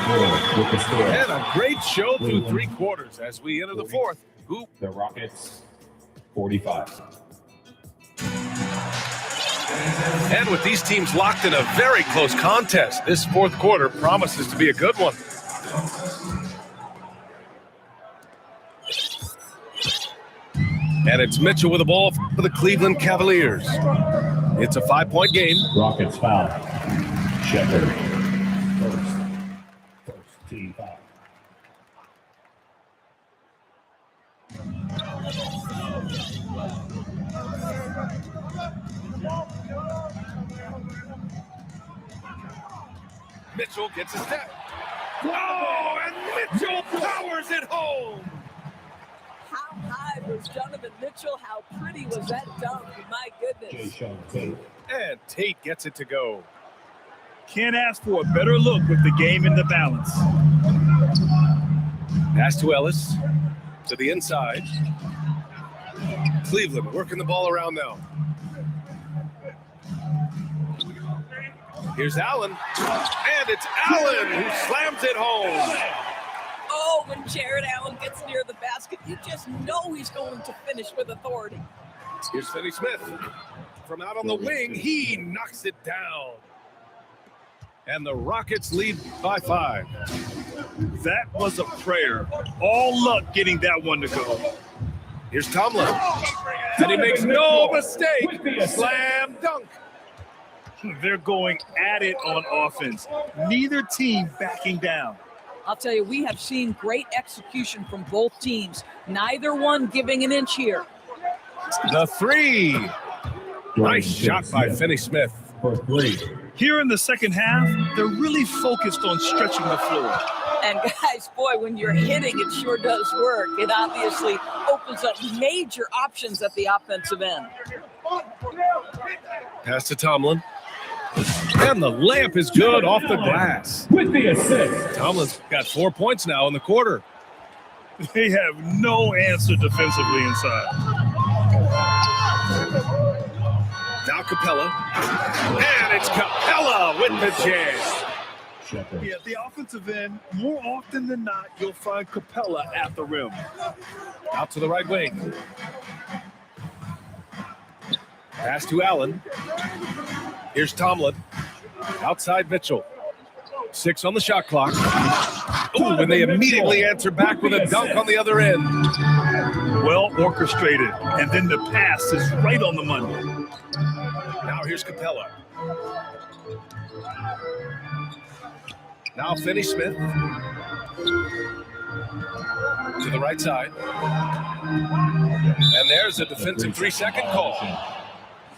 And a great show through 3 quarters as we enter the 4th. Who? The Rockets, 45. And with these teams locked in a very close contest, this 4th quarter promises to be a good one. And it's Mitchell with the ball for the Cleveland Cavaliers. It's a 5-point game. Rockets foul. Shepherd. First team foul. Mitchell gets a step. Oh, and Mitchell powers it home. How high was Donovan Mitchell? How pretty was that dunk? My goodness. Jay Tate. And Tate gets it to go. Can't ask for a better look with the game in the balance. Pass to Ellis. To the inside. Cleveland working the ball around now. Here's Allen. And it's Allen who slams it home. Oh, when Jared Allen gets near the basket, you just know he's going to finish with authority. Here's Finney-Smith. From out on the wing, he knocks it down. And the Rockets lead by 5. That was a prayer. All luck getting that one to go. Here's Tomlin. And he makes no mistake. Slam dunk. They're going at it on offense. Neither team backing down. I'll tell you, we have seen great execution from both teams. Neither one giving an inch here. The 3. Nice shot by Finney-Smith. For 3. Here in the second half, they're really focused on stretching the floor. And guys, boy, when you're hitting, it sure does work. It obviously opens up major options at the offensive end. Pass to Tomlin. And the layup is good off the glass. With the assist. Tomlin's got 4 points now in the quarter. They have no answer defensively inside. Now Capella. And it's Capella with the jam. Shepherd. Yeah, the offensive end, more often than not, you'll find Capella at the rim. Out to the right wing. Pass to Allen. Here's Tomlin. Outside Mitchell. 6 on the shot clock. Ooh, and they immediately answer back with a dunk on the other end. Well orchestrated. And then the pass is right on the money. Now here's Capella. Now Finney-Smith. To the right side. And there's a defensive 3-second call.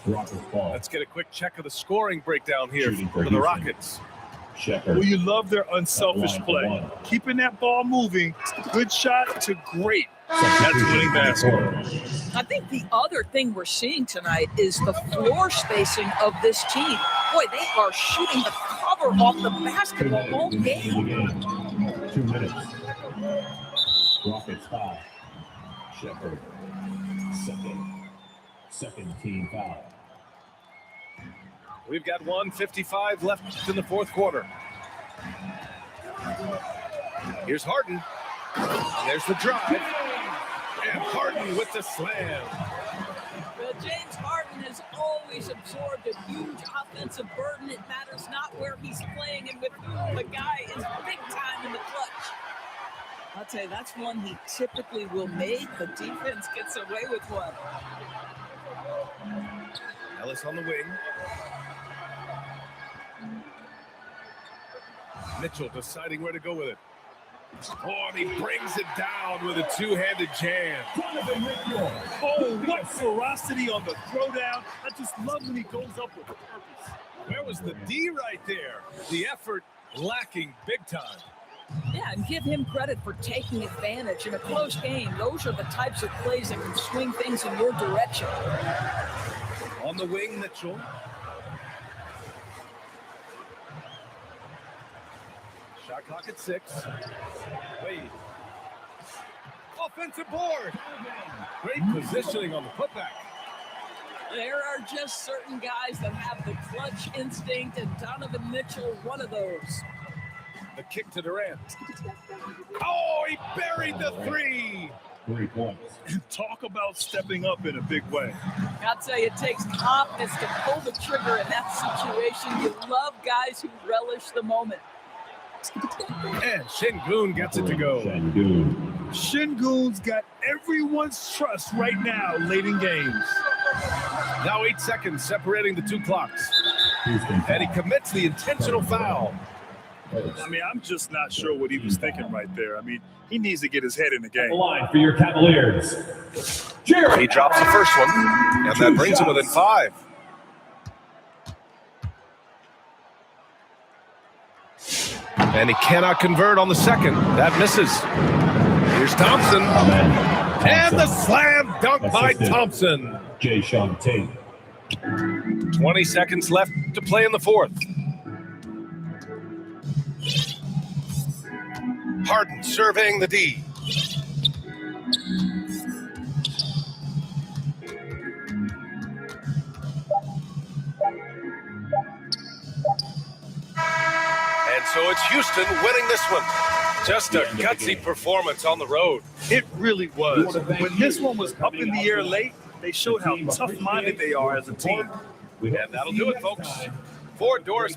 Rockets ball. Let's get a quick check of the scoring breakdown here Shooting for the Houston. Rockets. Shepherd. Well, you love their unselfish Line for play. one. Keeping that ball moving, good shot to great. That's winning basketball. I think the other thing we're seeing tonight is the floor spacing of this team. Boy, they are shooting the cover off the basketball all game. 2 minutes. Rockets foul. Shepherd. Second team foul. We've got 1:55 left in the fourth quarter. Here's Harden. And there's the drive. And Harden with the slam. Well, James Harden has always absorbed a huge offensive burden. It matters not where he's playing and with whom. The guy is big time in the clutch. I'll tell you, that's one he typically will make. The defense gets away with one. Ellis on the wing. Mitchell deciding where to go with it. Oh, and he brings it down with a two-handed jam. Oh, what ferocity on the throwdown. I just love when he goes up with purpose. Where was the D right there? The effort lacking big time. Yeah, and give him credit for taking advantage in a close game. Those are the types of plays that can swing things in your direction. On the wing, Mitchell. Shot clock at 6. Wade. Offensive board. Great positioning on the putback. There are just certain guys that have the clutch instinct, and Donovan Mitchell, one of those. The kick to Durant. Oh, he buried the 3. 3 points. Talk about stepping up in a big way. I'd say it takes confidence to pull the trigger in that situation. You love guys who relish the moment. And Şengün gets it to go. Şengün. Şengün's got everyone's trust right now late in games. Now 8 seconds separating the two clocks. Houston And he foul. commits the intentional foul. I mean, I'm just not sure what he was thinking right there. I mean, he needs to get his head in the The game. line for your Cavaliers. Jared. He drops the first one, and that brings him within 5. And he cannot convert on the second. That misses. Here's Thompson. And the slam dunk by Assisted. Thompson. Jay Sean Tate. 20 seconds left to play in the fourth. Harden surveying the D. And so it's Houston winning this one. Just a gutsy performance on the road. It really was. When this one was up in the air late, they showed how tough-minded they are as a team. And that'll do it, folks. For Doris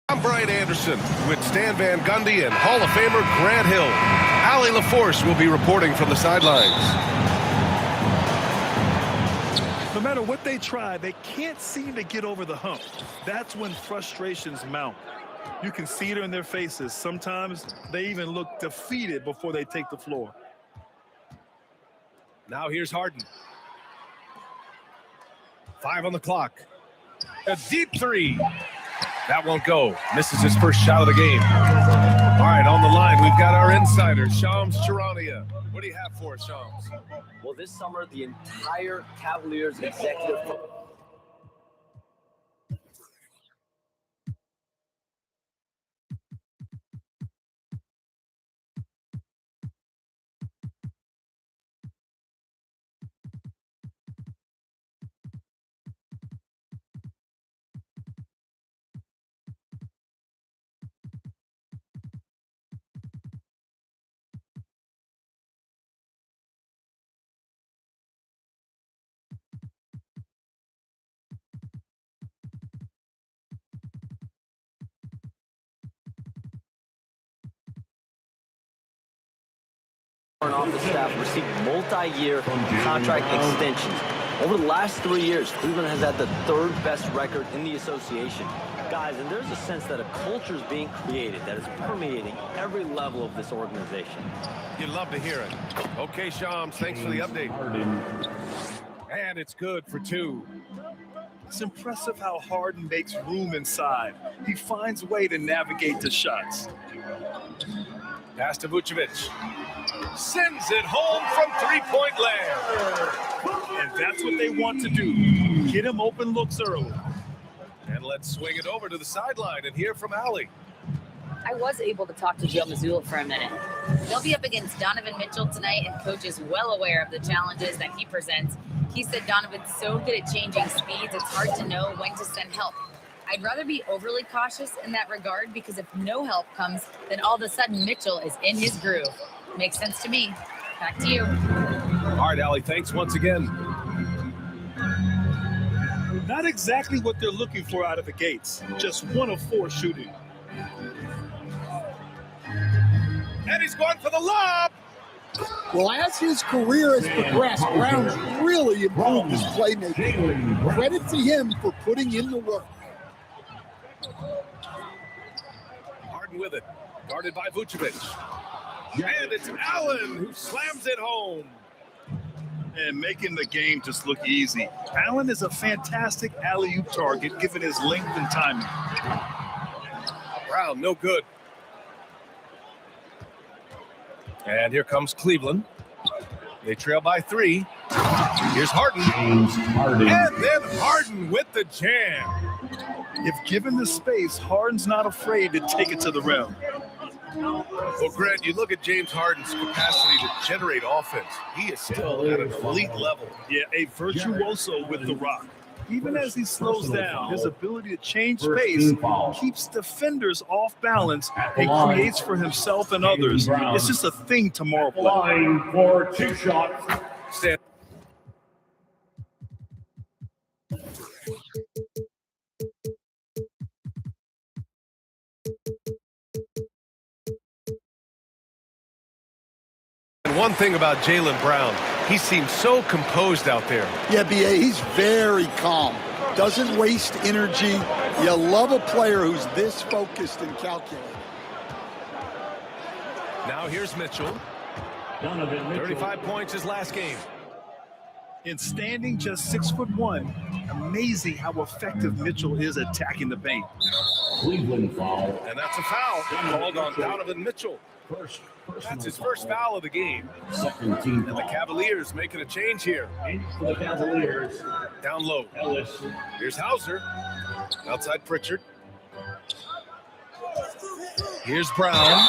I'm Brian Anderson with Stan Van Gundy and Hall of Famer Grant Hill. Allie LaForce will be reporting from the sidelines. No matter what they try, they can't seem to get over the hump. That's when frustrations mount. You can see it in their faces. Sometimes they even look defeated before they take the floor. Now here's Harden. 5 on the clock. A deep three. That won't go. Misses his first shot of the game. All right, on the line, we've got our insider, Shams Charania. What do you have for us, Shams? Well, this summer, the entire Cavaliers executive front office staff received multi-year contract extensions. Over the last 3 years, Cleveland has had the third best record in the association. Guys, and there's a sense that a culture is being created that is permeating every level of this organization. You'd love to hear it. Okay, Shams, thanks for the update. And it's good for 2. It's impressive how Harden makes room inside. He finds a way to navigate the shots. Pass to Vucevic. Sends it home from three-point land. And that's what they want to do. Get him open looks early. And let's swing it over to the sideline and hear from Allie. I was able to talk to Joe Mazzulla for a minute. They'll be up against Donovan Mitchell tonight, and Coach is well aware of the challenges that he presents. He said Donovan's so good at changing speeds, it's hard to know when to send help. I'd rather be overly cautious in that regard, because if no help comes, then all of a sudden Mitchell is in his groove. Makes sense to me. Back to you. All right, Allie, thanks once again. Not exactly what they're looking for out of the gates. Just 1 of 4 shooting. And he's going for the lob. Well, as his career has progressed, Brown's really improved his playmaking. Credit to him for putting in the work. Harden with it. Guarded by Vucevic. And it's Allen who slams it home. And making the game just look easy. Allen is a fantastic alley-oop target given his length and timing. Brown, no good. And here comes Cleveland. They trail by 3. Here's Harden. And then Harden with the jam. If given the space, Harden's not afraid to take it to the rim. Well, Grant, you look at James Harden's capacity to generate offense. He is still at an elite level. Yeah, a virtuoso with the rock. Even as he slows down, his ability to change pace keeps defenders off balance and creates for himself and others. It's just a thing tomorrow. Line for 2 shots. Stand. One thing about Jaylen Brown, he seems so composed out there. Yeah, B.A., he's very calm. Doesn't waste energy. You love a player who's this focused and calculated. Now here's Mitchell. 35 points his last game. In standing just 6'1", amazing how effective Mitchell is attacking the paint. Cleveland foul. And that's a foul called on Donovan Mitchell. That's his first foul of the game. Second team. And the Cavaliers making a change here. For the Cavaliers. Down low. Ellis. Here's Hauser. Outside Pritchard. Here's Brown.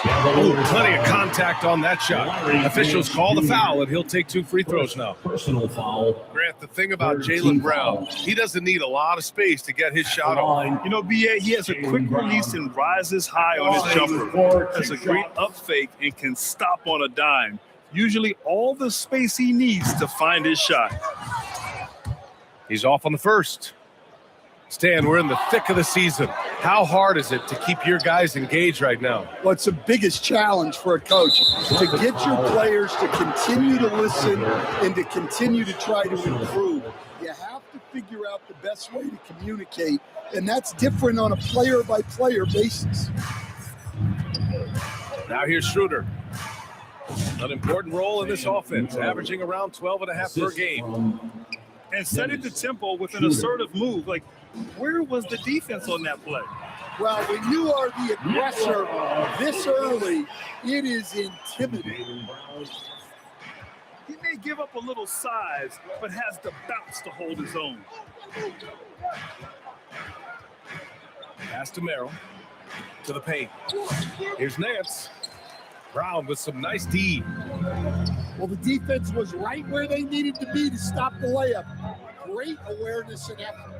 Ooh, plenty of contact on that shot. Officials call the foul, and he'll take 2 free throws now. Personal foul. Grant, the thing about Jaylen Brown, he doesn't need a lot of space to get his shot off. You know, BA, he has a quick release and rises high on his jumper. Has a great up fake and can stop on a dime. Usually all the space he needs to find his shot. He's off on the first. Stan, we're in the thick of the season. How hard is it to keep your guys engaged right now? Well, it's the biggest challenge for a coach to get your players to continue to listen and to continue to try to improve. You have to figure out the best way to communicate, and that's different on a player-by-player basis. Now here's Schroeder. An important role in this offense, averaging around 12.5 per game. And setting the tempo with an assertive move. Like, where was the defense on that play? Well, when you are the aggressor this early, it is intimidating. He may give up a little size, but has the bounce to hold his own. Pass to Merrill. To the paint. Here's Nance. Brown with some nice D. Well, the defense was right where they needed to be to stop the layup. Great awareness and effort.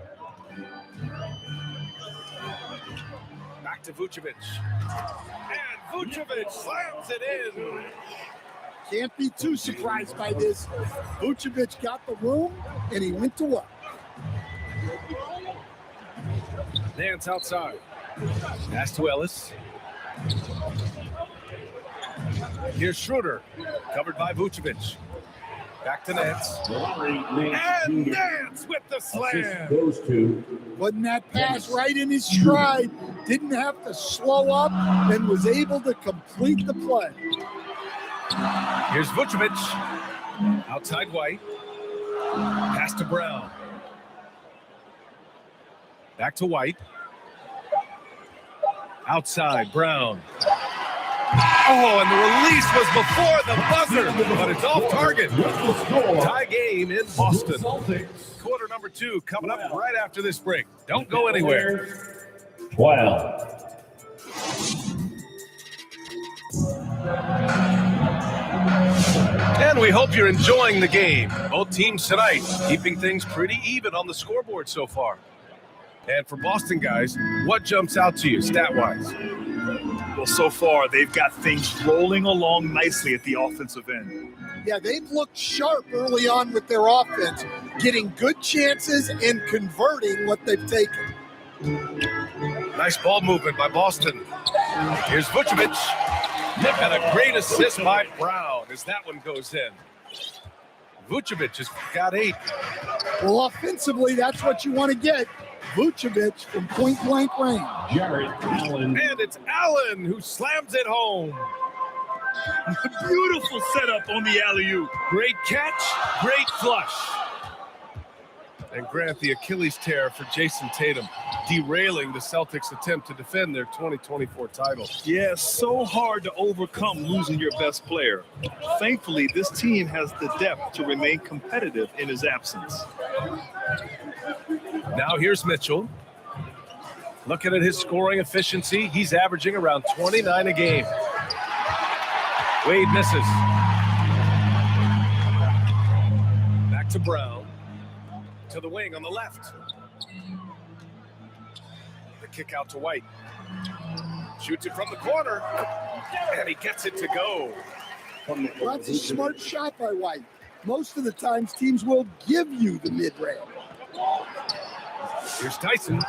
Back to Vucevic. And Vucevic slams it in. Can't be too surprised by this. Vucevic got the room, and he went to work. Nance outside. Pass to Ellis. Here's Schroeder, covered by Vucevic. Back to Nance. And Nance with the slam. Goes to Wasn't that pass right in his stride? Didn't have to slow up and was able to complete the play. Here's Vucevic. Outside White. Pass to Brown. Back to White. Outside Brown. Oh, and the release was before the buzzer, but it's off target. Tie game in Boston. Quarter number 2 coming up right after this break. Don't go anywhere. 12. And we hope you're enjoying the game. Both teams tonight keeping things pretty even on the scoreboard so far. And for Boston guys, what jumps out to you stat-wise? Well, so far, they've got things rolling along nicely at the offensive end. Yeah, they've looked sharp early on with their offense, getting good chances and converting what they've taken. Nice ball movement by Boston. Here's Vucevic. And a great assist by Brown as that one goes in. Vucevic has got 8. Well, offensively, that's what you want to get. Vucevic from point-blank range. Jarrett Allen. And it's Allen who slams it home. Beautiful setup on the alley-oop. Great catch, great flush. And Grant, the Achilles tear for Jason Tatum, derailing the Celtics' attempt to defend their 2024 title. Yeah, so hard to overcome losing your best player. Thankfully, this team has the depth to remain competitive in his absence. Now here's Mitchell. Looking at his scoring efficiency, he's averaging around 29 a game. Wade misses. Back to Brown. To the wing on the left. The kick out to White. Shoots it from the corner. And he gets it to go. Well, that's a smart shot by White. Most of the times, teams will give you the mid-range. Here's Tyson.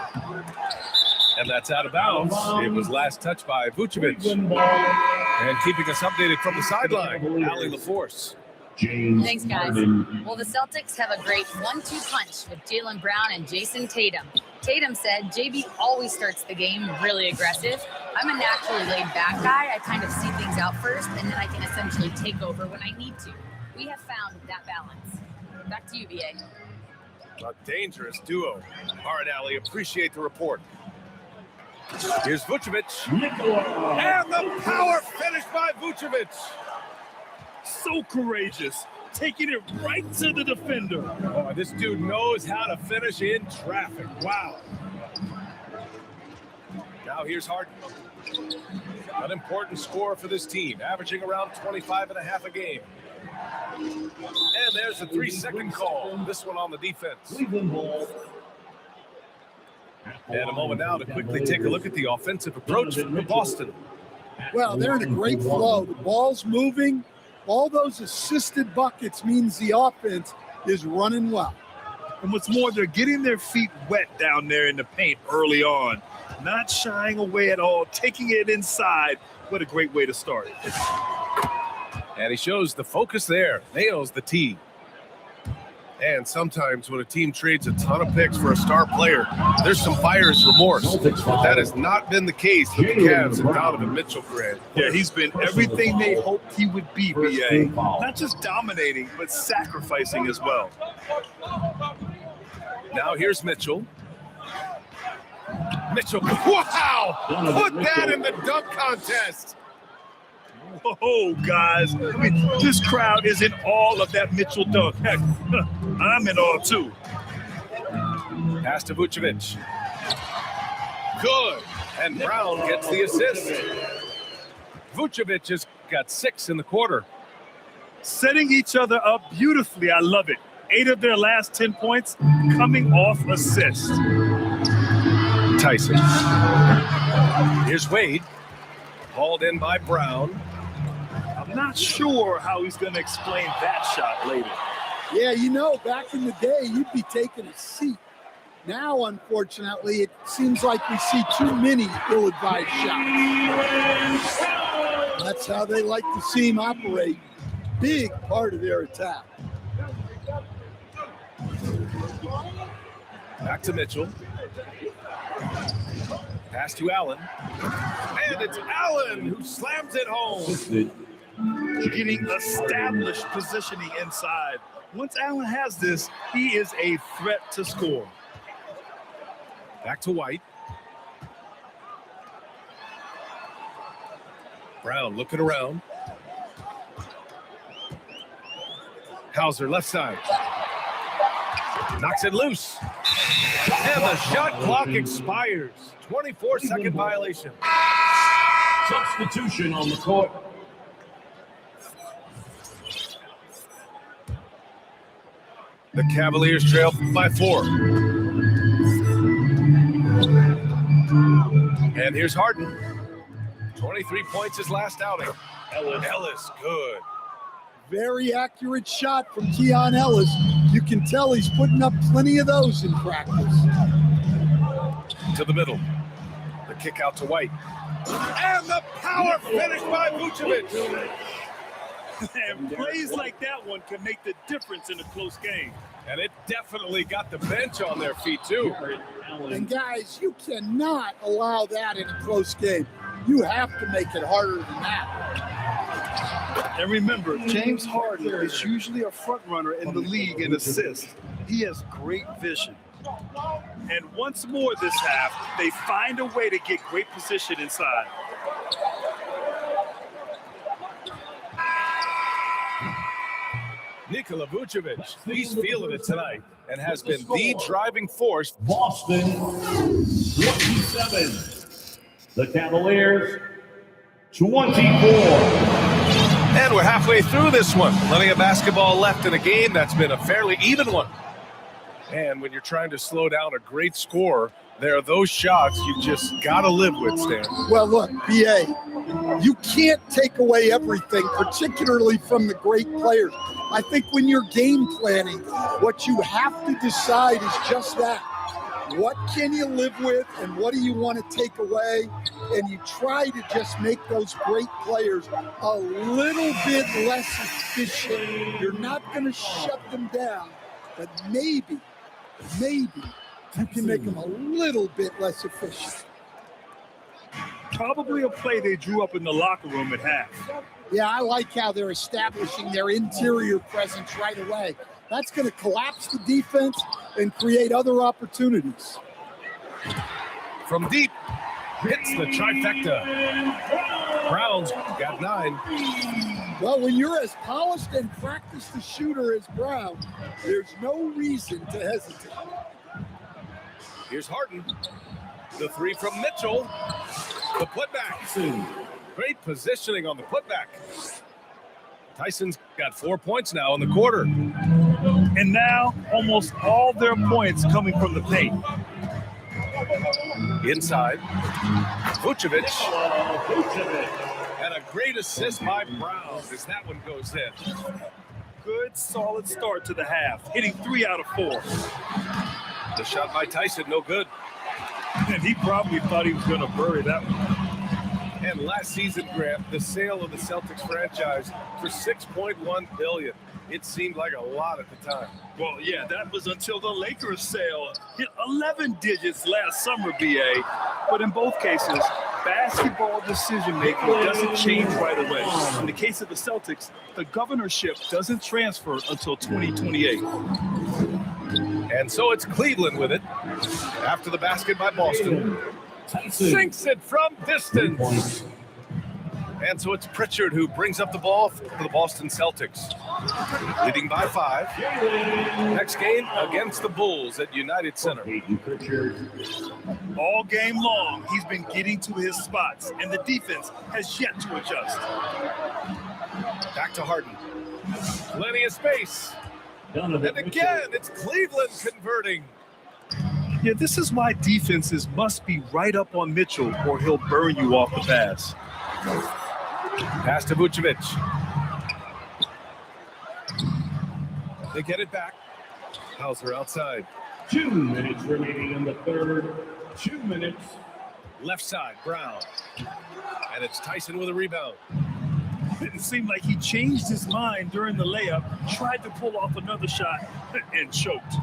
And that's out of bounds. It was last touched by Vucevic. And keeping us updated from the sideline, Allie LaForce. Thanks, guys. Well, the Celtics have a great 1-2 punch with Jaylen Brown and Jason Tatum. Tatum said, JB always starts the game really aggressive. I'm a naturally laid-back guy. I kind of see things out first, and then I can essentially take over when I need to. We have found that balance. Back to you, BA. A dangerous duo. All right, Allie, appreciate the report. Here's Vucevic. And the power finish by Vucevic. So courageous, taking it right to the defender. Oh, this dude knows how to finish in traffic. Wow. Now here's Harden. An important score for this team, averaging around 25 and a half a game. And there's a 3-second call. This one on the defense. And a moment now to quickly take a look at the offensive approach for Boston. Well, they're in a great flow. The ball's moving. All those assisted buckets means the offense is running well. And what's more, they're getting their feet wet down there in the paint early on. Not shying away at all, taking it inside. What a great way to start. And he shows the focus there. Nails the tee. And sometimes when a team trades a ton of picks for a star player, there's some buyer's remorse. But that has not been the case with the Cavs and Donovan Mitchell, Grant. Yeah, he's been everything they hoped he would be, BA. Not just dominating, but sacrificing as well. Now here's Mitchell. Mitchell, wow! Put that in the dunk contest. Whoa, guys. I mean, this crowd is in awe of that Mitchell dunk. Heck, I'm in awe, too. Pass to Vucevic. Good. And Brown gets the assist. Vucevic has got 6 in the quarter. Setting each other up beautifully. I love it. 8 of their last 10 points coming off assists. Tyson. Here's Wade. Hauled in by Brown. I'm not sure how he's going to explain that shot later. Yeah, you know, back in the day, you'd be taking a seat. Now, unfortunately, it seems like we see too many ill-advised shots. That's how they like to see him operate. Big part of their attack. Back to Mitchell. Pass to Allen. And it's Allen who slams it home. Getting established positioning inside. Once Allen has this, he is a threat to score. Back to White. Brown looking around. Hauser left side. Knocks it loose. And the shot clock expires. 24-second violation. Substitution on the court. The Cavaliers trail by 4. And here's Harden. 23 points his last outing. Ellis, good. Very accurate shot from Keon Ellis. You can tell he's putting up plenty of those in practice. To the middle. The kick out to White. And the power finish by Vucevic. And plays like that one can make the difference in a close game. And it definitely got the bench on their feet, too. And guys, you cannot allow that in a close game. You have to make it harder than that. And remember, James Harden is usually a front runner in the league in assists. He has great vision. And once more this half, they find a way to get great position inside. Nikola Vucevic, he's feeling it tonight and has been the driving force. Boston 27. The Cavaliers 24. And we're halfway through this one. Plenty of basketball left in a game that's been a fairly even one. And when you're trying to slow down a great score, there are those shots you just got to live with, Stan. Well, look, BA, you can't take away everything, particularly from the great players. I think when you're game planning, what you have to decide is just that. What can you live with and what do you want to take away? And you try to just make those great players a little bit less efficient. You're not going to shut them down, but maybe you can make them a little bit less efficient. Probably a play they drew up in the locker room at half. Yeah, I like how they're establishing their interior presence right away. That's going to collapse the defense and create other opportunities. From deep, hits the trifecta. Brown's got 9. Well, when you're as polished and practiced a shooter as Brown, there's no reason to hesitate. Here's Harden. The 3 from Mitchell. The putback. Great positioning on the putback. Tyson's got 4 points now in the quarter. And now almost all their points coming from the paint. Inside. Vucevic. And a great assist by Brown as that one goes in. Good, solid start to the half, hitting 3 out of 4. The shot by Tyson, no good. And he probably thought he was going to bury that one. And last season, Grant, the sale of the Celtics franchise for $6.1 billion. It seemed like a lot at the time. Well, yeah, that was until the Lakers sale hit 11 digits last summer, BA. But in both cases, basketball decision-making doesn't change right away. In the case of the Celtics, the governorship doesn't transfer until 2028. And so it's Cleveland with it. After the basket by Boston. Sinks it from distance. And so it's Pritchard who brings up the ball for the Boston Celtics. Leading by 5. Next game against the Bulls at United Center. All game long, he's been getting to his spots, and the defense has yet to adjust. Back to Harden. Plenty of space. And again, it's Cleveland converting. Yeah, this is why defenses must be right up on Mitchell or he'll burn you off the pass. Pass to Vucevic. They get it back. Hauser outside. 2 minutes remaining in the third. 2 minutes. Left side, Brown. And it's Tyson with a rebound. It seemed like he changed his mind during the layup, tried to pull off another shot, and choked.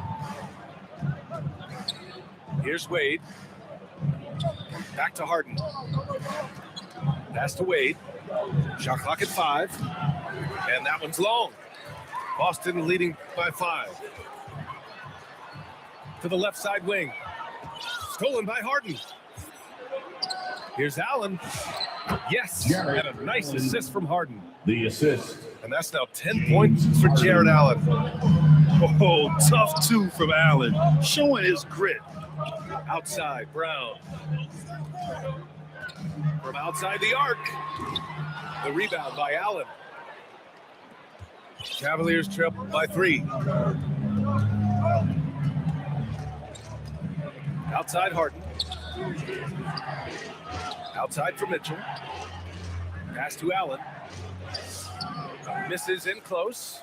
Here's Wade. Back to Harden. Pass to Wade. Shot clock at 5. And that one's long. Boston leading by 5. To the left side wing. Stolen by Harden. Here's Allen. Yes, and a nice assist from Harden. The assist. And that's now 10 points for Jared Allen. Oh, tough 2 from Allen, showing his grit. Outside, Brown. From outside the arc. The rebound by Allen. Cavaliers trail by 3. Outside Harden. Outside for Mitchell. Pass to Allen. Misses in close.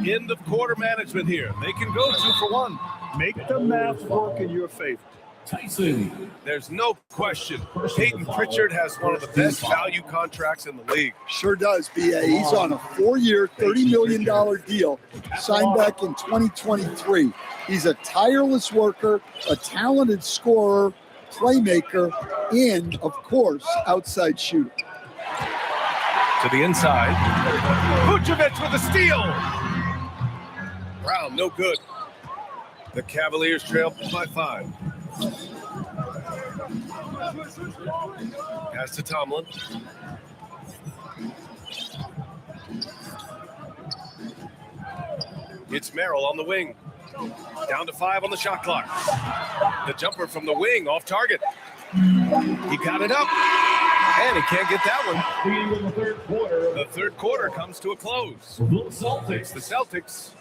End of quarter management here. They can go 2 for 1. Make the math work in your favor. Tyson. There's no question. Peyton Pritchard has one of the best value contracts in the league. Sure does, BA. He's on a 4-year, $30 million deal signed back in 2023. He's a tireless worker, a talented scorer, playmaker, and, of course, outside shooter. To the inside. Vucevic with a steal. Brown, no good. The Cavaliers trail by 5. Pass to Tomlin. It's Merrill on the wing. Down to 5 on the shot clock. The jumper from the wing off target. He got it up. And he can't get that one. The third quarter. The third quarter comes to a close. It's the Celtics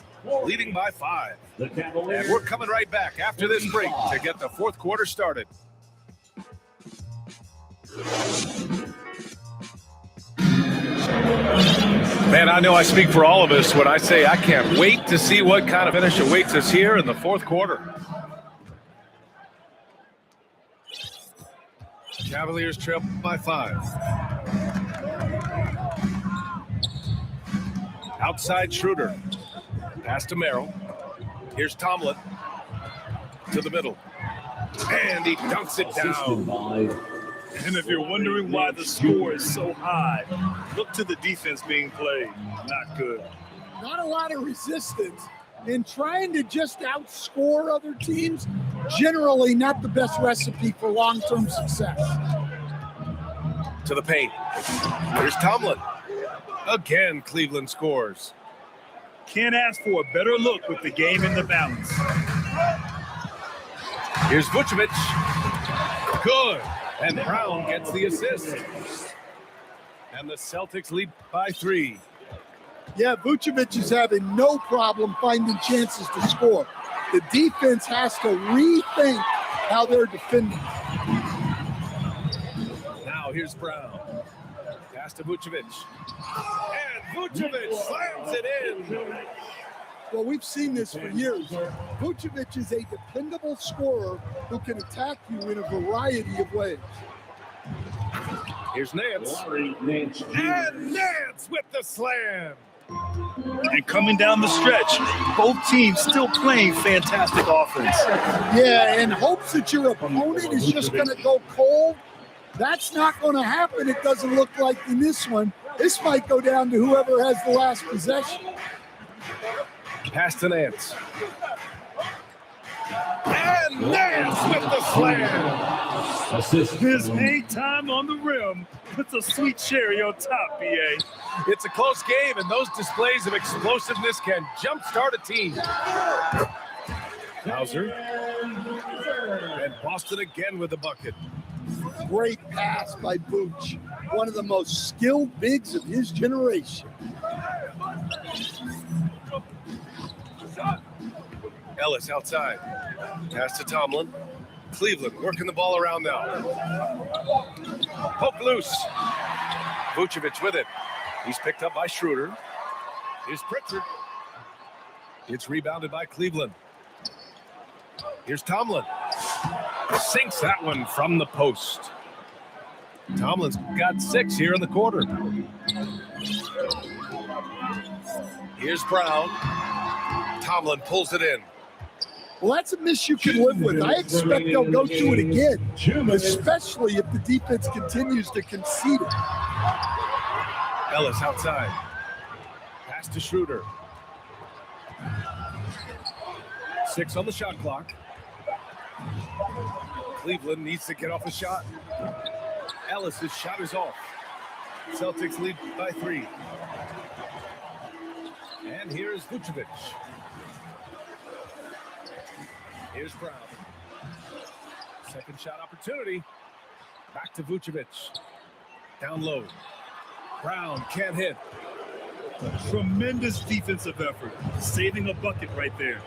leading by 5. The Cavaliers. And we're coming right back after this break to get the fourth quarter started. Man, I know I speak for all of us when I say I can't wait to see what kind of finish awaits us here in the fourth quarter. Cavaliers trail by 5. Outside Schroeder. Pass to Merrill. Here's Tomlin. To the middle. And he dunks it down. And if you're wondering why the score is so high, look to the defense being played. Not good. Not a lot of resistance. And trying to just outscore other teams, generally not the best recipe for long-term success. To the paint. Here's Tomlin. Again, Cleveland scores. Can't ask for a better look with the game in the balance. Here's Vucevic. Good. And Brown gets the assist. And the Celtics lead by 3. Yeah, Vucevic is having no problem finding chances to score. The defense has to rethink how they're defending. Now here's Brown. Pass to Vucevic. And Vucevic slams it in. Well, we've seen this for years. Vucevic is a dependable scorer who can attack you in a variety of ways. Here's Nance. And Nance with the slam. And coming down the stretch, both teams still playing fantastic offense. Yeah, and hopes that your opponent is just going to go cold. That's not going to happen. It doesn't look like in this one. This might go down to whoever has the last possession. Pass to Nance. And Nance with the slam. Assist. His hang time on the rim puts a sweet cherry on top, BA. It's a close game, and those displays of explosiveness can jumpstart a team. Hauser. And Boston again with the bucket. Great pass by Vooch, one of the most skilled bigs of his generation. Ellis outside. Pass to Tomlin. Cleveland working the ball around now. Poke loose. Vucevic with it. He's picked up by Schroeder. Here's Pritchard. It's rebounded by Cleveland. Here's Tomlin. Sinks that one from the post. Tomlin's got 6 here in the quarter. Here's Brown. Tomlin pulls it in. Well, that's a miss you can live with. I expect they'll go to it again, especially if the defense continues to concede it. Ellis outside. Pass to Schroeder. 6 on the shot clock. Cleveland needs to get off a shot. Ellis's shot is off. Celtics lead by 3. And here's Vucevic. Here's Brown. Second shot opportunity. Back to Vucevic. Down low. Brown can't hit. Tremendous defensive effort, saving a bucket right there.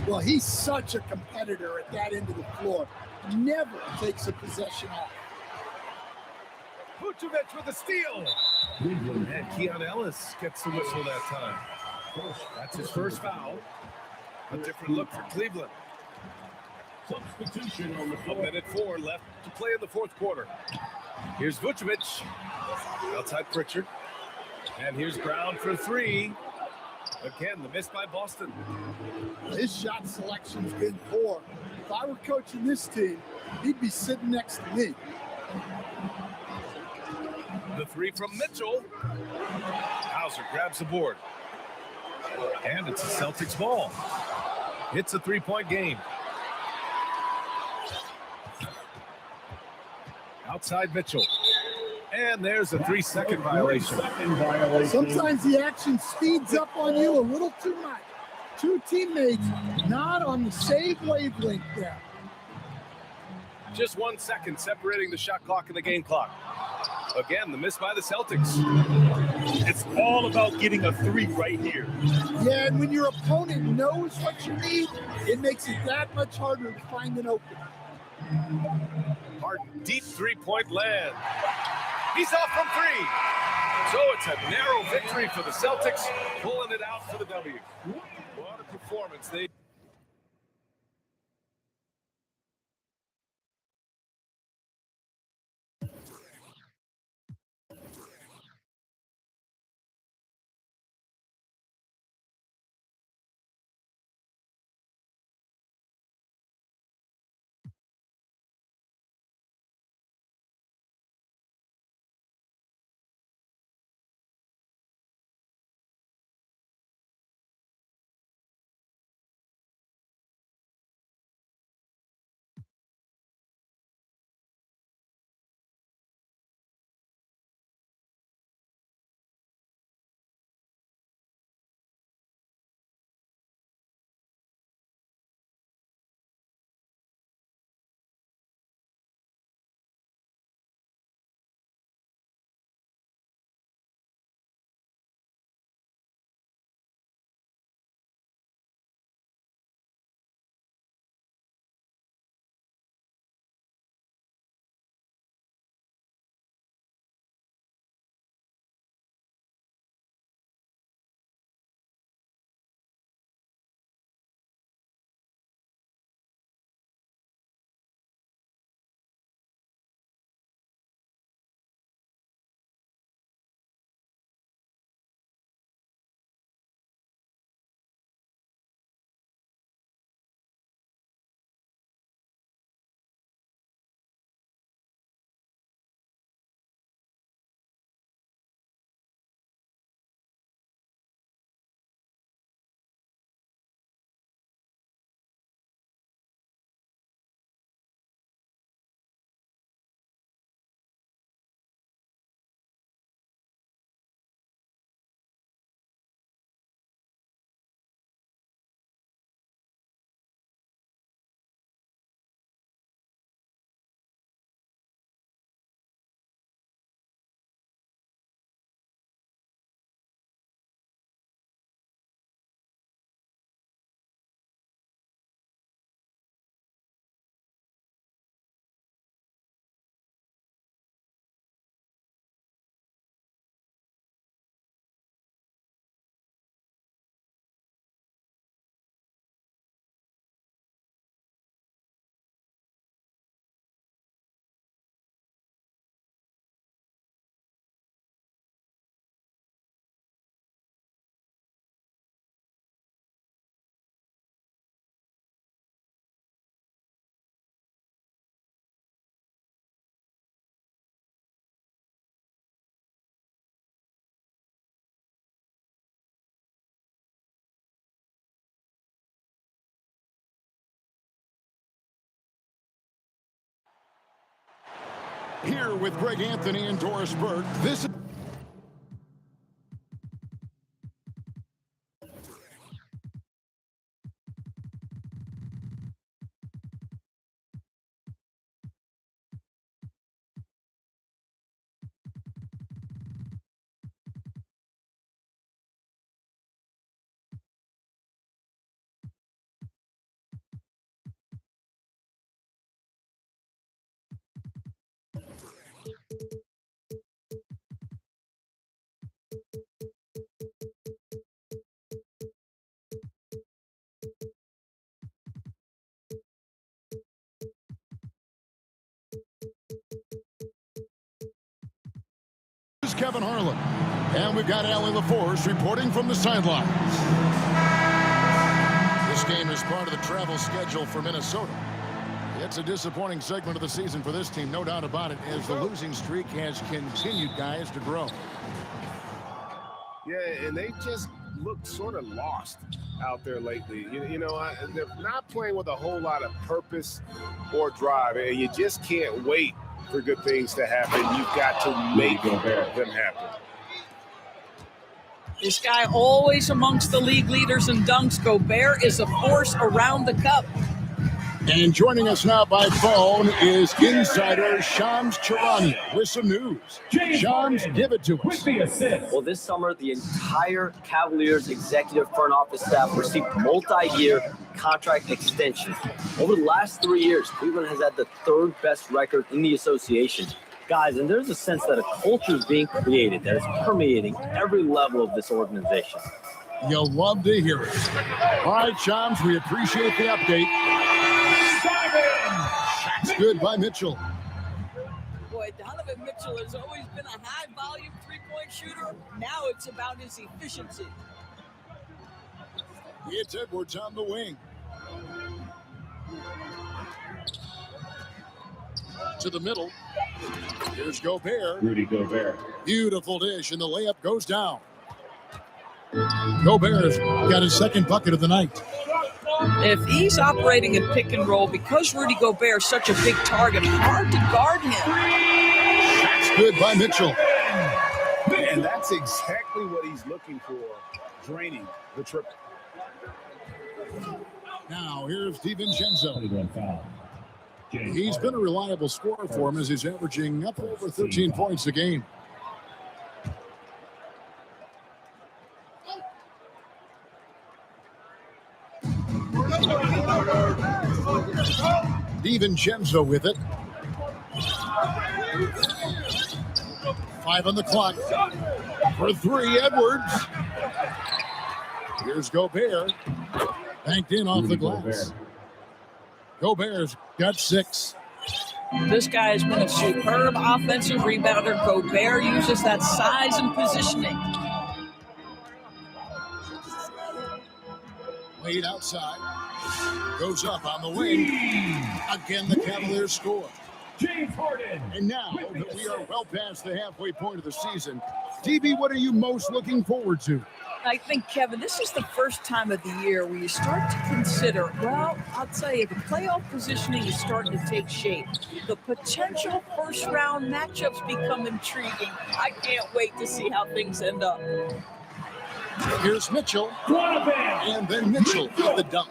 Well, he's such a competitor at that end of the floor. Never takes a possession off. Vucevic with a steal. And Keon Ellis gets the whistle that time. That's his first foul. A different look for Cleveland. Substitution on the A floor. minute 4 left to play in the fourth quarter. Here's Vucevic. Outside Pritchard. And here's Brown for 3. Again, the miss by Boston. His shot selection's been poor. If I were coaching this team, he'd be sitting next to me. The 3 from Mitchell. Hauser grabs the board. And it's a Celtics ball. It's a 3-point game. Outside Mitchell. And there's a 3-second violation. Second violation. Sometimes the action speeds up on you a little too much. Two teammates not on the same wavelength there. Just 1 second separating the shot clock and the game clock. Again, the miss by the Celtics. It's all about getting a 3 right here. Yeah, and when your opponent knows what you need, it makes it that much harder to find an opening. Harden, deep 3-point land. He's off from 3. So it's a narrow victory for the Celtics, pulling it out for the W. What a performance. They Here with Greg Anthony and Doris Burke, this is Kevin Harlan. And we've got Allie LaForce reporting from the sidelines. This game is part of the travel schedule for Minnesota. It's a disappointing segment of the season for this team, no doubt about it, as the losing streak has continued, guys, to grow. Yeah, and they just look sort of lost out there lately. They're not playing with a whole lot of purpose or drive, and you just can't wait for good things to happen. You've got to make them happen. This guy always amongst the league leaders in dunks. Gobert is a force around the cup. And joining us now by phone is insider Shams Charania with some news. Shams, give it to us. Well, this summer, the entire Cavaliers executive front office staff received multi-year contract extensions. Over the last 3 years, Cleveland has had the third best record in the association. Guys, and there's a sense that a culture is being created that is permeating every level of this organization. You'll love to hear it. All right, Shams, we appreciate the update. Shots good by Mitchell. Boy, Donovan Mitchell has always been a high-volume three-point shooter. Now it's about his efficiency. It's Edwards on the wing. To the middle. Here's Gobert. Rudy Gobert. Beautiful dish, and the layup goes down. Gobert's got his second bucket of the night. If he's operating in pick and roll, because Rudy Gobert is such a big target, hard to guard him. That's good by Mitchell. And that's exactly what he's looking for, draining the triple. Now, here's DiVincenzo. 21 foul. He's been a reliable scorer for him as he's averaging up over 13 points a game. DiVincenzo with it. 5 on the clock. For 3, Edwards. Here's Gobert. Banked in off the glass. Gobert's got 6. This guy has been a superb offensive rebounder. Gobert uses that size and positioning. Laid outside. Goes up on the wing. Again, the Cavaliers score. James Harden. And now that we are well past the halfway point of the season, DB, what are you most looking forward to? I think, Kevin, this is the first time of the year where you start to consider, well, I'll tell you, the playoff positioning is starting to take shape. The potential first-round matchups become intriguing. I can't wait to see how things end up. Here's Mitchell. And then Mitchell with the dunk.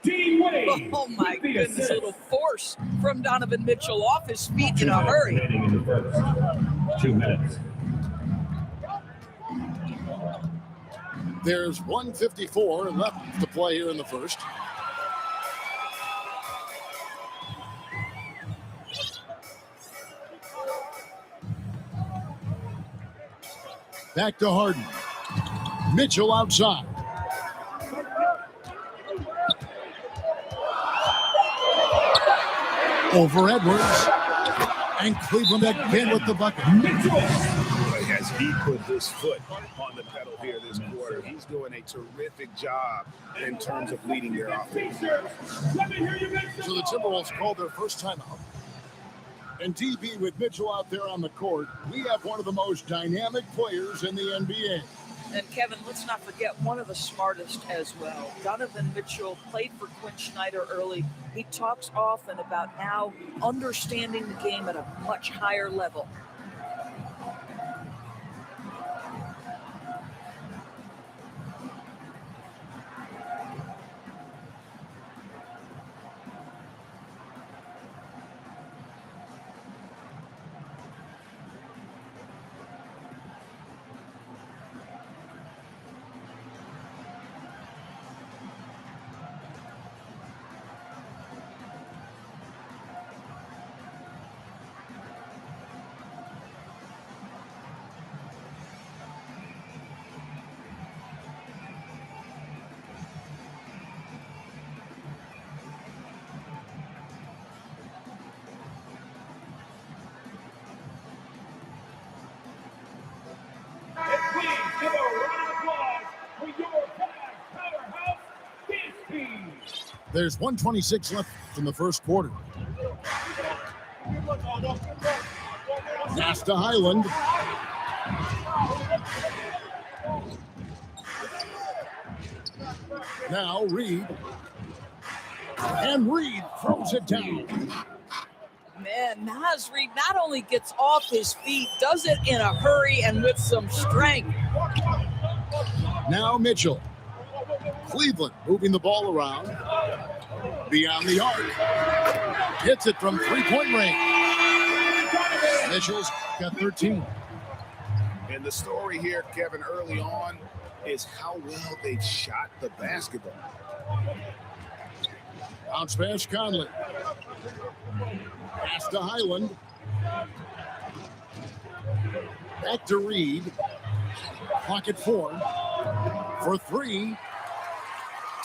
D-Wade. Oh, my goodness, a little force from Donovan Mitchell off his feet in a hurry. In the first. 2 minutes. There's 1:54 left to play here in the first. Back to Harden. Mitchell outside. Over Edwards. And Cleveland again with the bucket. As he put his foot on the pedal here this quarter, he's doing a terrific job in terms of leading their offense. So the Timberwolves called their first timeout. And DB with Mitchell out there on the court, we have one of the most dynamic players in the NBA. And Kevin, let's not forget one of the smartest as well. Donovan Mitchell played for Quinn Snyder early. He talks often about now understanding the game at a much higher level. There's 1:26 left in the first quarter. Pass to Highland. Now Reed. And Reed throws it down. Man, Naz Reid not only gets off his feet, does it in a hurry and with some strength. Now Mitchell. Cleveland moving the ball around. Beyond the arc. Hits it from three-point range. Mitchell's got 13. And the story here, Kevin, early on is how well they shot the basketball. Bounce pass Conley. Pass to Highland. Back to Reed. Clock at 4. For 3.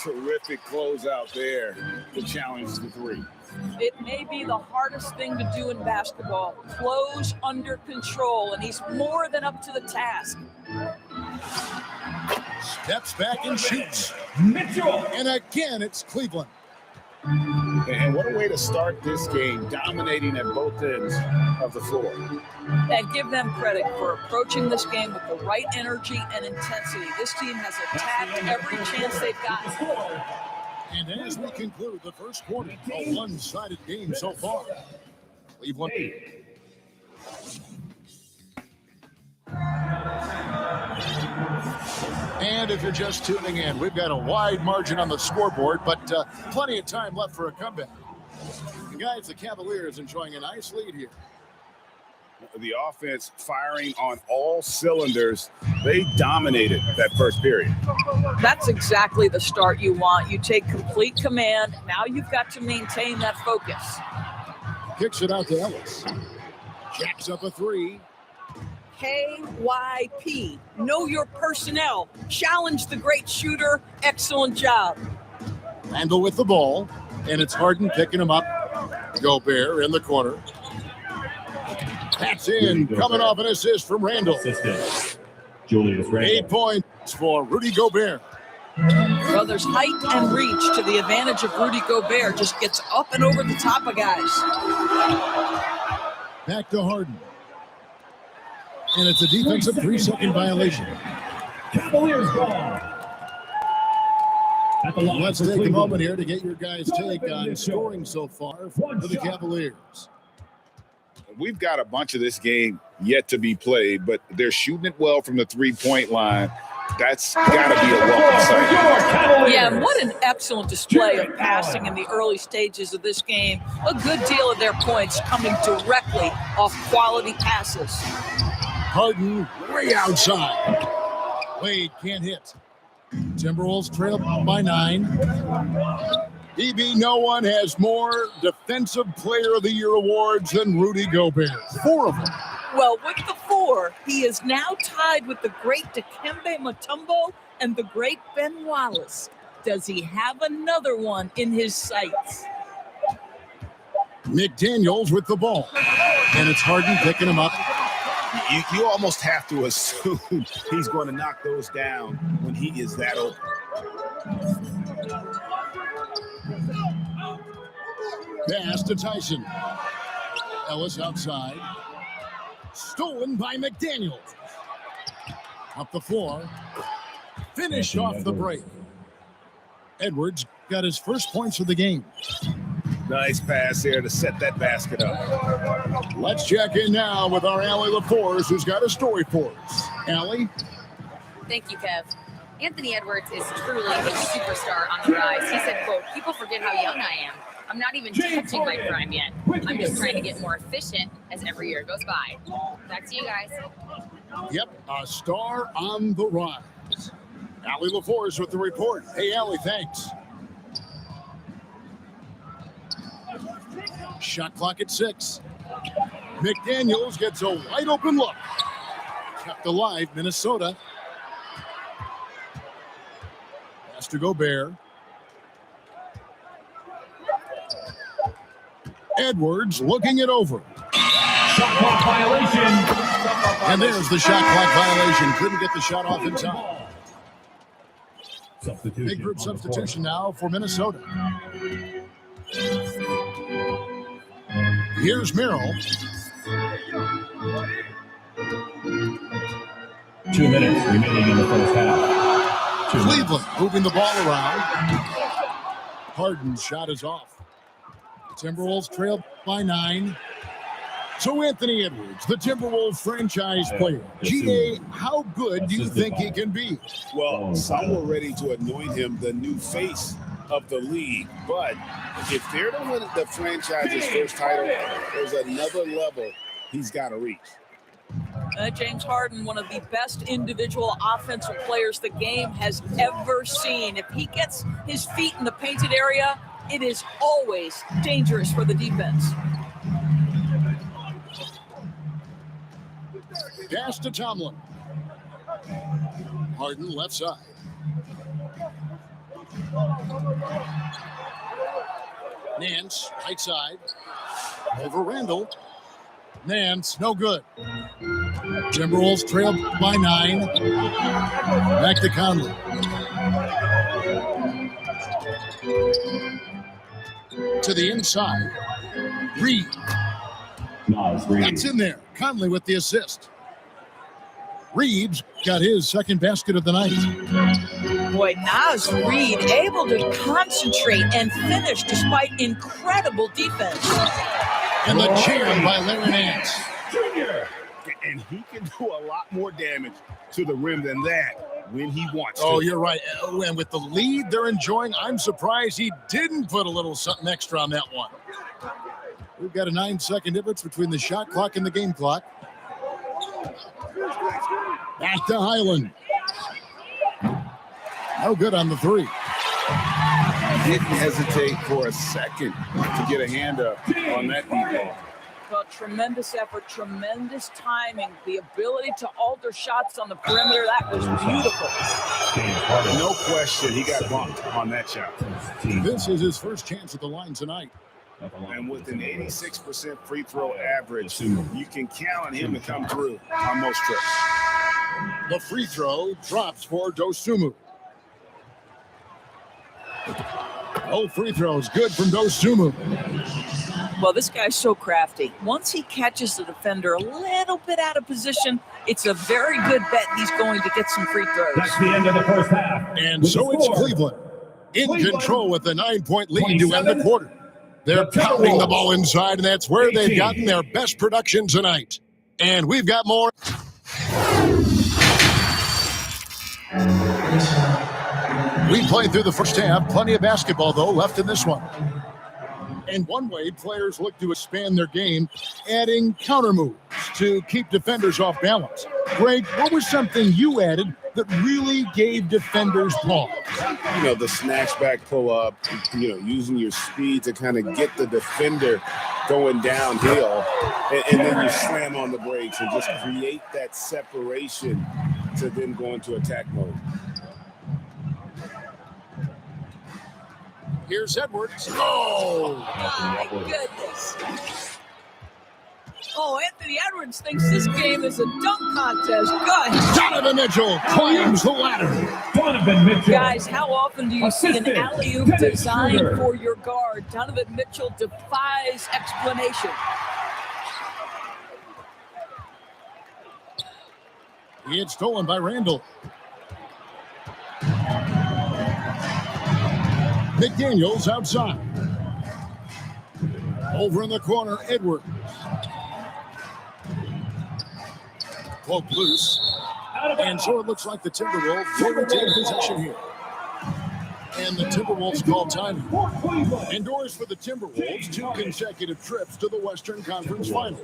Terrific closeout there to challenge the 3. It may be the hardest thing to do in basketball. Close under control, and he's more than up to the task. Steps back and shoots. Mitchell. And again, it's Cleveland. And what a way to start this game, dominating at both ends of the floor. And give them credit for approaching this game with the right energy and intensity. This team has attacked every chance they've gotten. And as we conclude the first quarter, a one-sided game so far. Cleveland. And if you're just tuning in, we've got a wide margin on the scoreboard, but plenty of time left for a comeback. And guys, the Cavaliers enjoying a nice lead here. The offense firing on all cylinders. They dominated that first period. That's exactly the start you want. You take complete command. Now you've got to maintain that focus. Kicks it out to Ellis. Jacks up a 3. KYP. Know your personnel. Challenge the great shooter. Excellent job. Randall with the ball, and it's Harden picking him up. Gobert in the corner. That's in, coming off an assist from Randall. Julius Randle. 8 points for Rudy Gobert. Well, there's height and reach to the advantage of Rudy Gobert. Just gets up and over the top of guys. Back to Harden. And it's a defensive 3-second violation. Cavaliers ball. Let's take a moment here to get your guys' take on scoring so far for the Cavaliers. We've got a bunch of this game yet to be played, but they're shooting it well from the three-point line. That's got to be a welcome sight. Yeah, and what an excellent display of passing in the early stages of this game. A good deal of their points coming directly off quality passes. Harden way outside. Wade can't hit. Timberwolves trail by 9. EB, no one has more Defensive Player of the Year awards than Rudy Gobert. 4 of them. Well, with the 4, he is now tied with the great Dikembe Mutombo and the great Ben Wallace. Does he have another one in his sights? McDaniels with the ball. And it's Harden picking him up. You almost have to assume he's going to knock those down when he is that open. Pass to Tyson. Ellis outside. Stolen by McDaniels. Up the floor. Finish off the break. Edwards got his first points of the game. Nice pass there to set that basket up. Let's check in now with our Allie LaForce, who's got a story for us. Allie? Thank you, Kev. Anthony Edwards is truly a superstar on the rise. He said, quote, "People forget how young I am. I'm not even touching my prime yet. I'm just trying to get more efficient as every year goes by." Back to you guys. Yep, a star on the rise. Allie LaForce with the report. Hey, Allie, thanks. Shot clock at 6. McDaniels gets a wide open look. Kept alive, Minnesota. Pass to Gobert. Edwards looking it over. Shot clock violation. And there's the shot clock violation. Couldn't get the shot off in time. Big group substitution now for Minnesota. Here's Merrill. 2 minutes remaining in the first half. Cleveland moving the ball around. Harden's shot is off. The Timberwolves trail by 9. So Anthony Edwards, the Timberwolves franchise player. GA, how good do you think he can be? Well, some were ready to anoint him the new face of the league. But if they're to win the franchise's first title, there's another level he's got to reach. James Harden, one of the best individual offensive players the game has ever seen. If he gets his feet in the painted area, it is always dangerous for the defense. Pass to Tomlin. Harden left side. Nance, right side. Over Randall. Nance, no good. Timberwolves trail by 9. Back to Conley. To the inside. Reed. Nas Reed. That's in there. Conley with the assist. Reeves got his second basket of the night. Boy, Nas Reed able to concentrate and finish despite incredible defense. And the jam by Larry Nance. And he can do a lot more damage to the rim than that when he wants to. Oh, you're right. Oh, and with the lead they're enjoying, I'm surprised he didn't put a little something extra on that one. We've got a 9-second difference between the shot clock and the game clock. Back to Highland. No good on the 3. Didn't hesitate for a second to get a hand up on that defense. Well, tremendous effort, tremendous timing, the ability to alter shots on the perimeter. That was beautiful. No question, he got bumped on that shot. This is his first chance at the line tonight. And with an 86% free throw average, you can count on him to come through on most trips. The free throw drops for Dosunmu. Oh, free throws good from Dosunmu. Well, this guy's so crafty. Once he catches the defender a little bit out of position, it's a very good bet he's going to get some free throws. That's the end of the first half. And so it's Cleveland in control with a 9-point lead to end the quarter. They're pounding the ball inside, and that's where they've gotten their best production tonight. And we've got more. We played through the first half. Plenty of basketball, though, left in this one. And one way players look to expand their game, adding counter moves to keep defenders off balance. Greg, what was something you added that really gave defenders pause? You know, the snatch back pull up, you know, using your speed to kind of get the defender going downhill, and then you slam on the brakes and just create that separation to then go into attack mode. Here's Edwards. Oh! My goodness. Oh, Anthony Edwards thinks this game is a dunk contest. Gosh. Donovan Mitchell climbs the ladder. Donovan Mitchell. Guys, how often do you see an alley-oop designed for your guard? Donovan Mitchell defies explanation. It's stolen by Randall. McDaniels outside. Over in the corner, Edwards. Poke loose. And so it looks like the Timberwolves will retain possession here. And the Timberwolves call time. Indoors for the Timberwolves, 2 consecutive trips to the Western Conference Final.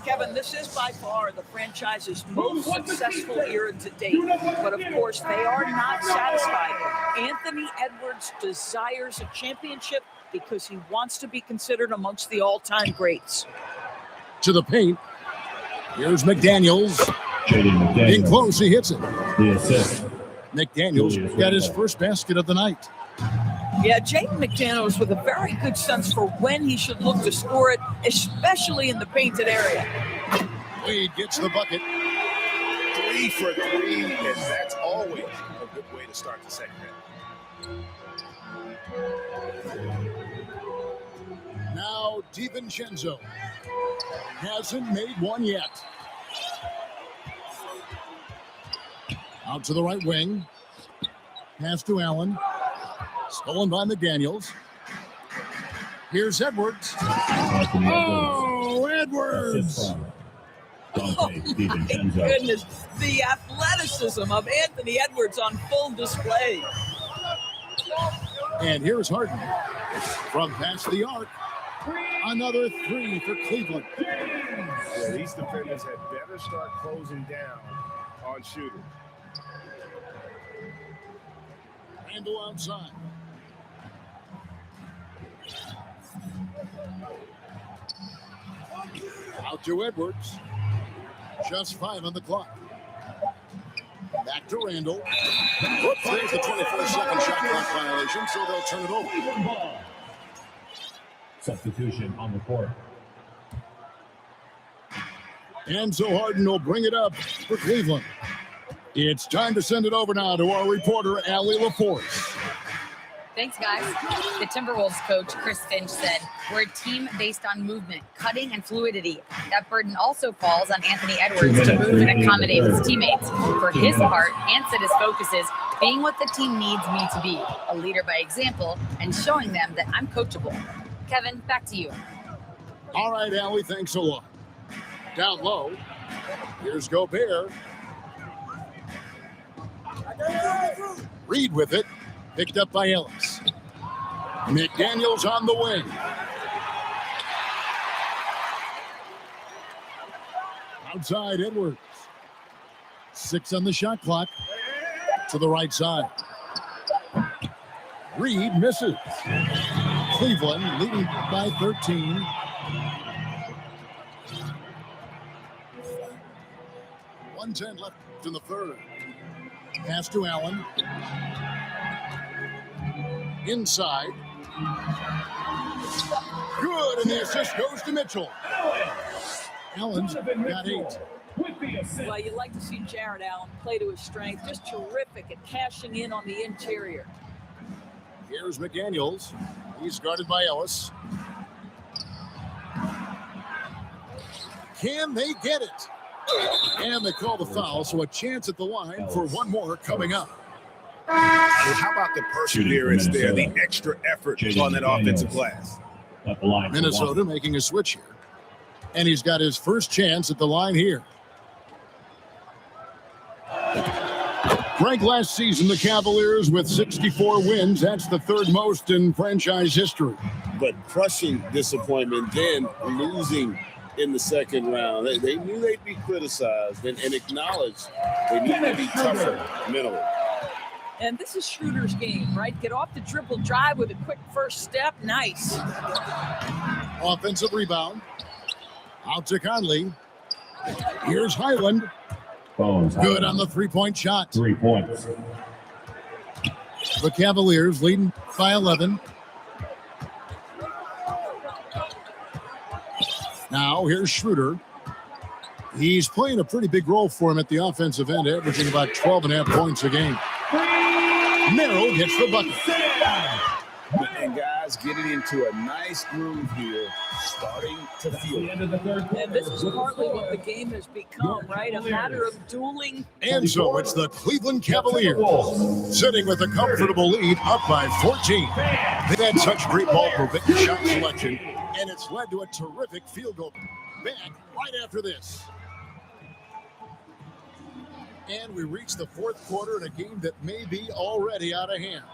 Kevin, this is by far the franchise's most successful era to date. But of course, they are not satisfied. Anthony Edwards desires a championship because he wants to be considered amongst the all-time greats. To the paint. Here's McDaniels. In close, he hits it. The assist. McDaniels got his first basket of the night. Yeah, Jaden McDaniels with a very good sense for when he should look to score it, especially in the painted area. Wade gets the bucket. 3 for 3, and that's always a good way to start the second half. Now DiVincenzo hasn't made one yet. Out to the right wing. Pass to Allen. Stolen by McDaniels. Here's Edwards. Oh, Edwards! Oh, my goodness. The athleticism of Anthony Edwards on full display. And here's Harden. From past the arc. Another 3 for Cleveland. Yeah, these defenders had better start closing down on shooters. Randall outside. Out to Edwards. Just 5 on the clock. Back to Randall. Whoops, there's the 24-second shot clock violation, so they'll turn it over. Substitution on the court. And so Harden will bring it up for Cleveland. It's time to send it over now to our reporter, Allie LaForce. Thanks, guys. The Timberwolves coach, Chris Finch, said, "We're a team based on movement, cutting, and fluidity. That burden also falls on Anthony Edwards to move and accommodate his teammates. For his part, Ant said his focus is being what the team needs me to be, a leader by example, and showing them that I'm coachable." Kevin, back to you. All right, Allie, thanks a lot. Down low, here's Gobert. Reed with it, picked up by Ellis. McDaniels on the wing. Outside, Edwards. 6 on the shot clock. To the right side. Reed misses. Cleveland leading by 13. .110 left in the third. Pass to Allen. Inside. Good, and the assist goes to Mitchell. Allen's got 8. Well, you like to see Jared Allen play to his strength. Just terrific at cashing in on the interior. Here's McDaniels. He's guarded by Ellis. Can they get it? And they call the foul, so a chance at the line for one more coming up. And how about the perseverance there, the extra effort on that offensive glass? Minnesota making a switch here. And he's got his first chance at the line here. Ranked last season, the Cavaliers with 64 wins. That's the third most in franchise history. But crushing disappointment, then losing in the second round. They knew they'd be criticized and acknowledged they need to be tougher mentally. And this is Schroeder's game, right? Get off the dribble drive with a quick first step. Nice. Offensive rebound. Out to Conley. Here's Highland. Good on the three-point shot. 3 points. The Cavaliers leading by 11. Now here's Schroeder. He's playing a pretty big role for him at the offensive end, averaging about 12.5 points a game. Merrill gets the bucket. And guys, Jazz getting into a nice groove here, starting to feel it. And this is partly what the game has become, right? A matter of dueling. And so it's the Cleveland Cavaliers sitting with a comfortable lead up by 14. They've had such great ball movement and shot selection, and it's led to a terrific field goal. Back right after this. And we reach the fourth quarter in a game that may be already out of hand.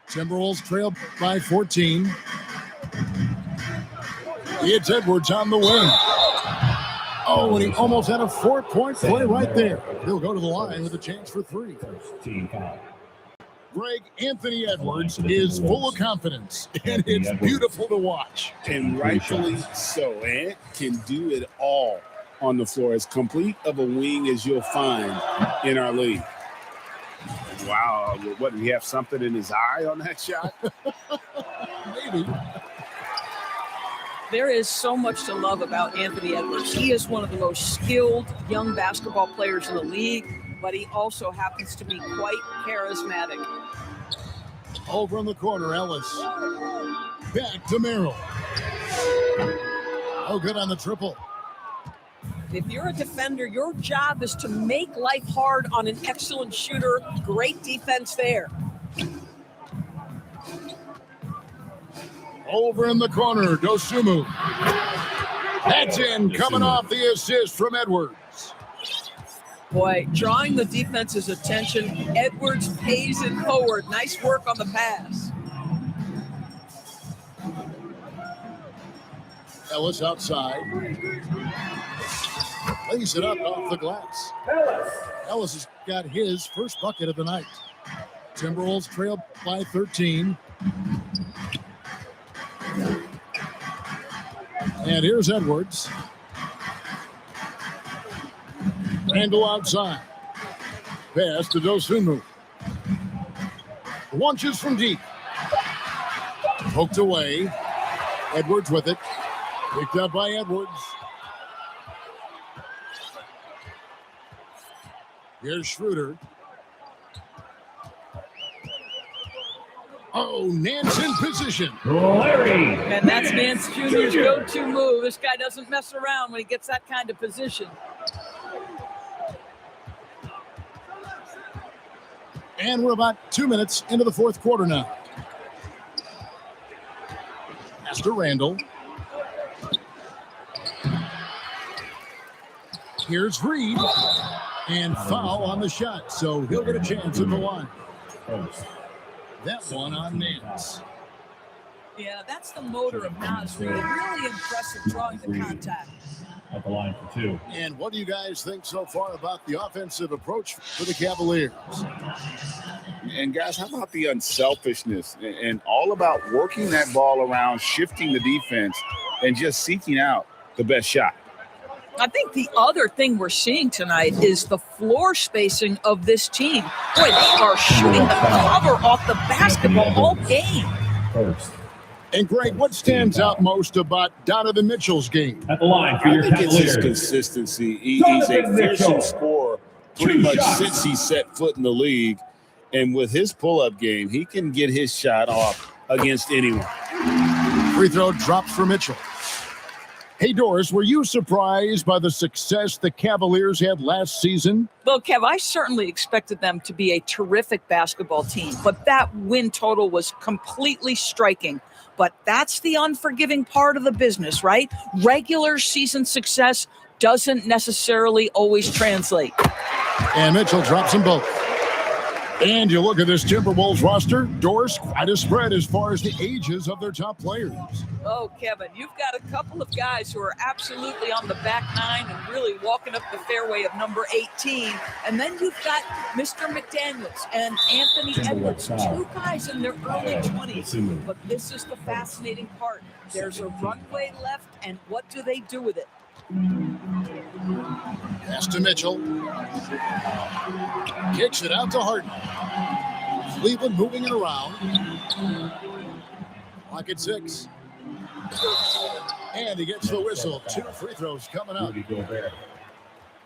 Timberwolves trail by 14. It's Edwards on the wing. Oh, and he almost had a 4-point play right there. He'll go to the line with a chance for 3. Greg, Anthony Edwards is full of confidence, and it's beautiful to watch. And rightfully so. Ant can do it all on the floor, as complete of a wing as you'll find in our league. Wow, what, did he have something in his eye on that shot? Maybe. There is so much to love about Anthony Edwards. He is one of the most skilled young basketball players in the league, but he also happens to be quite charismatic. Over in the corner, Ellis. Back to Merrill. Oh, good on the triple. If you're a defender, your job is to make life hard on an excellent shooter. Great defense there. Over in the corner, Dosunmu. That's in, coming off the assist from Edwards. Boy, drawing the defense's attention. Edwards pays it forward. Nice work on the pass. Ellis outside. Lays it up off the glass. Ellis has got his first bucket of the night. Timberwolves trail by 13. And here's Edwards. Randall outside. Pass to Dosunmu. Launches from deep. Poked away. Edwards with it. Picked up by Edwards. Here's Schroeder. Oh, Nance in position. Larry. And that's Nance Jr.'s go-to move. This guy doesn't mess around when he gets that kind of position. And we're about 2 minutes into the fourth quarter now. Pass to Randall. Here's Reed. And foul on the shot, so he'll get a chance at the line. That one on Nance. Yeah, that's the motor of Naz Reid. Really impressive drawing the contact. At the line for 2. And what do you guys think so far about the offensive approach for the Cavaliers? And guys, how about the unselfishness and all about working that ball around, shifting the defense, and just seeking out the best shot? I think the other thing we're seeing tonight is the floor spacing of this team. Boy, they are shooting the cover off the basketball all game. First. And Greg, what stands out most about Donovan Mitchell's game? At the line for I your think it's his Cavaliers. consistency. He's a fearsome scorer pretty much since he set foot in the league. And with his pull-up game, he can get his shot off against anyone. Free throw drops for Mitchell. Hey, Doris, were you surprised by the success the Cavaliers had last season? Well, Kev, I certainly expected them to be a terrific basketball team, but that win total was completely striking. But that's the unforgiving part of the business, right? Regular season success doesn't necessarily always translate. And Mitchell drops them both. And you look at this Timberwolves roster, Doris, quite a spread as far as the ages of their top players. Oh, Kevin, you've got a couple of guys who are absolutely on the back nine and really walking up the fairway of number 18. And then you've got Mr. McDaniels and Anthony Edwards, two guys in their early 20s. But this is the fascinating part. There's a runway left, and what do they do with it? Pass to Mitchell. Kicks it out to Harden. Cleveland moving it around. Clock at 6. And he gets the whistle. 2 free throws coming up. Rudy Gobert.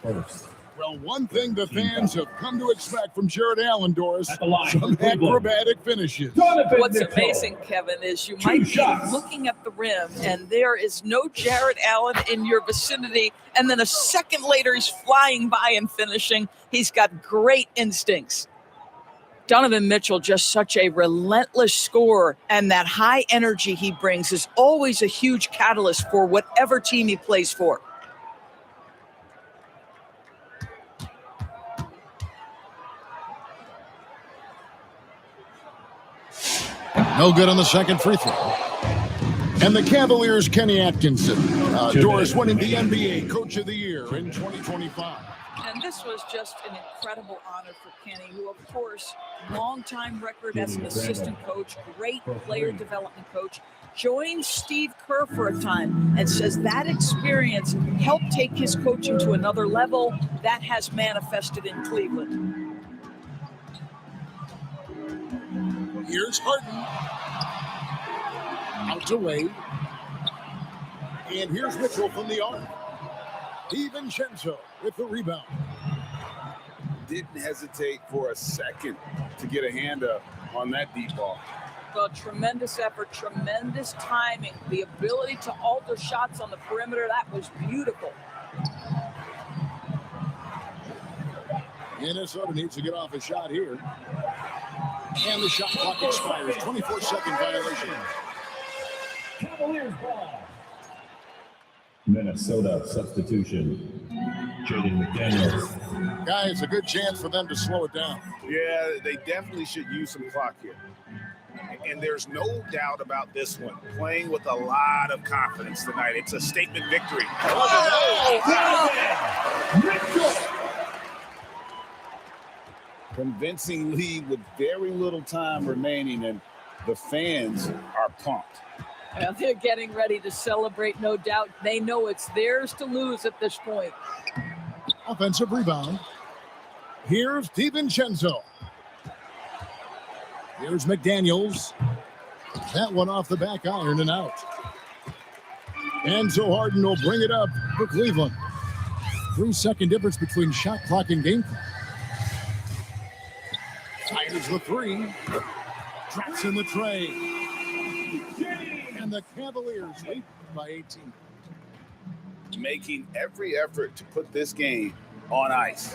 First. Well, one thing the fans have come to expect from Jared Allen, Doris, At the line some for Cleveland. acrobatic finishes. Donovan What's Mitchell. amazing, Kevin, is you might be shots. looking at the rim and there is no Jared Allen in your vicinity, and then a second later he's flying by and finishing. He's got great instincts. Donovan Mitchell, just such a relentless scorer, and that high energy he brings is always a huge catalyst for whatever team he plays for. No good on the second free throw. And the Cavaliers' Kenny Atkinson. Doris winning the NBA Coach of the Year in 2025. And this was just an incredible honor for Kenny, who, of course, longtime record as an assistant coach, great player development coach, joined Steve Kerr for a time and says that experience helped take his coaching to another level. That has manifested in Cleveland. Here's Harden. Out to Wade. And here's Mitchell from the arc. DiVincenzo with the rebound. Didn't hesitate for a second to get a hand up on that deep ball. Well, tremendous effort, tremendous timing, the ability to alter shots on the perimeter. That was beautiful. Minnesota needs to get off a shot here. And the shot clock expires. 24-second violation. Cavaliers ball. Minnesota substitution. Jaden McDaniels. Guys, a good chance for them to slow it down. Yeah, they definitely should use some clock here. And there's no doubt about this one. Playing with a lot of confidence tonight. It's a statement victory. Convincing lead with very little time remaining, and the fans are pumped. Well, they're getting ready to celebrate, no doubt. They know it's theirs to lose at this point. Offensive rebound. Here's DiVincenzo. Here's McDaniels. That one off the back iron and out. Enzo Harden will bring it up for Cleveland. 3-second difference between shot clock and game clock. Fires the three. Drops in the tray. And the Cavaliers lead by 18. Making every effort to put this game on ice.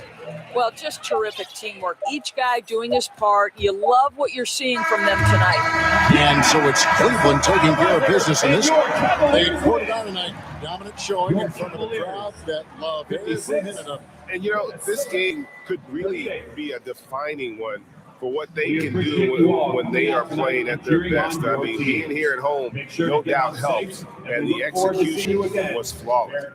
Well, just terrific teamwork. Each guy doing his part. You love what you're seeing from them tonight. And so it's Cleveland taking care of business in this one. They poured it on tonight. Dominant showing in front of the crowd that love every minute of it. And, you know, this game could really be a defining one for what they can do when they are playing at their best. I mean, being here at home, no doubt helps. And the execution was flawless.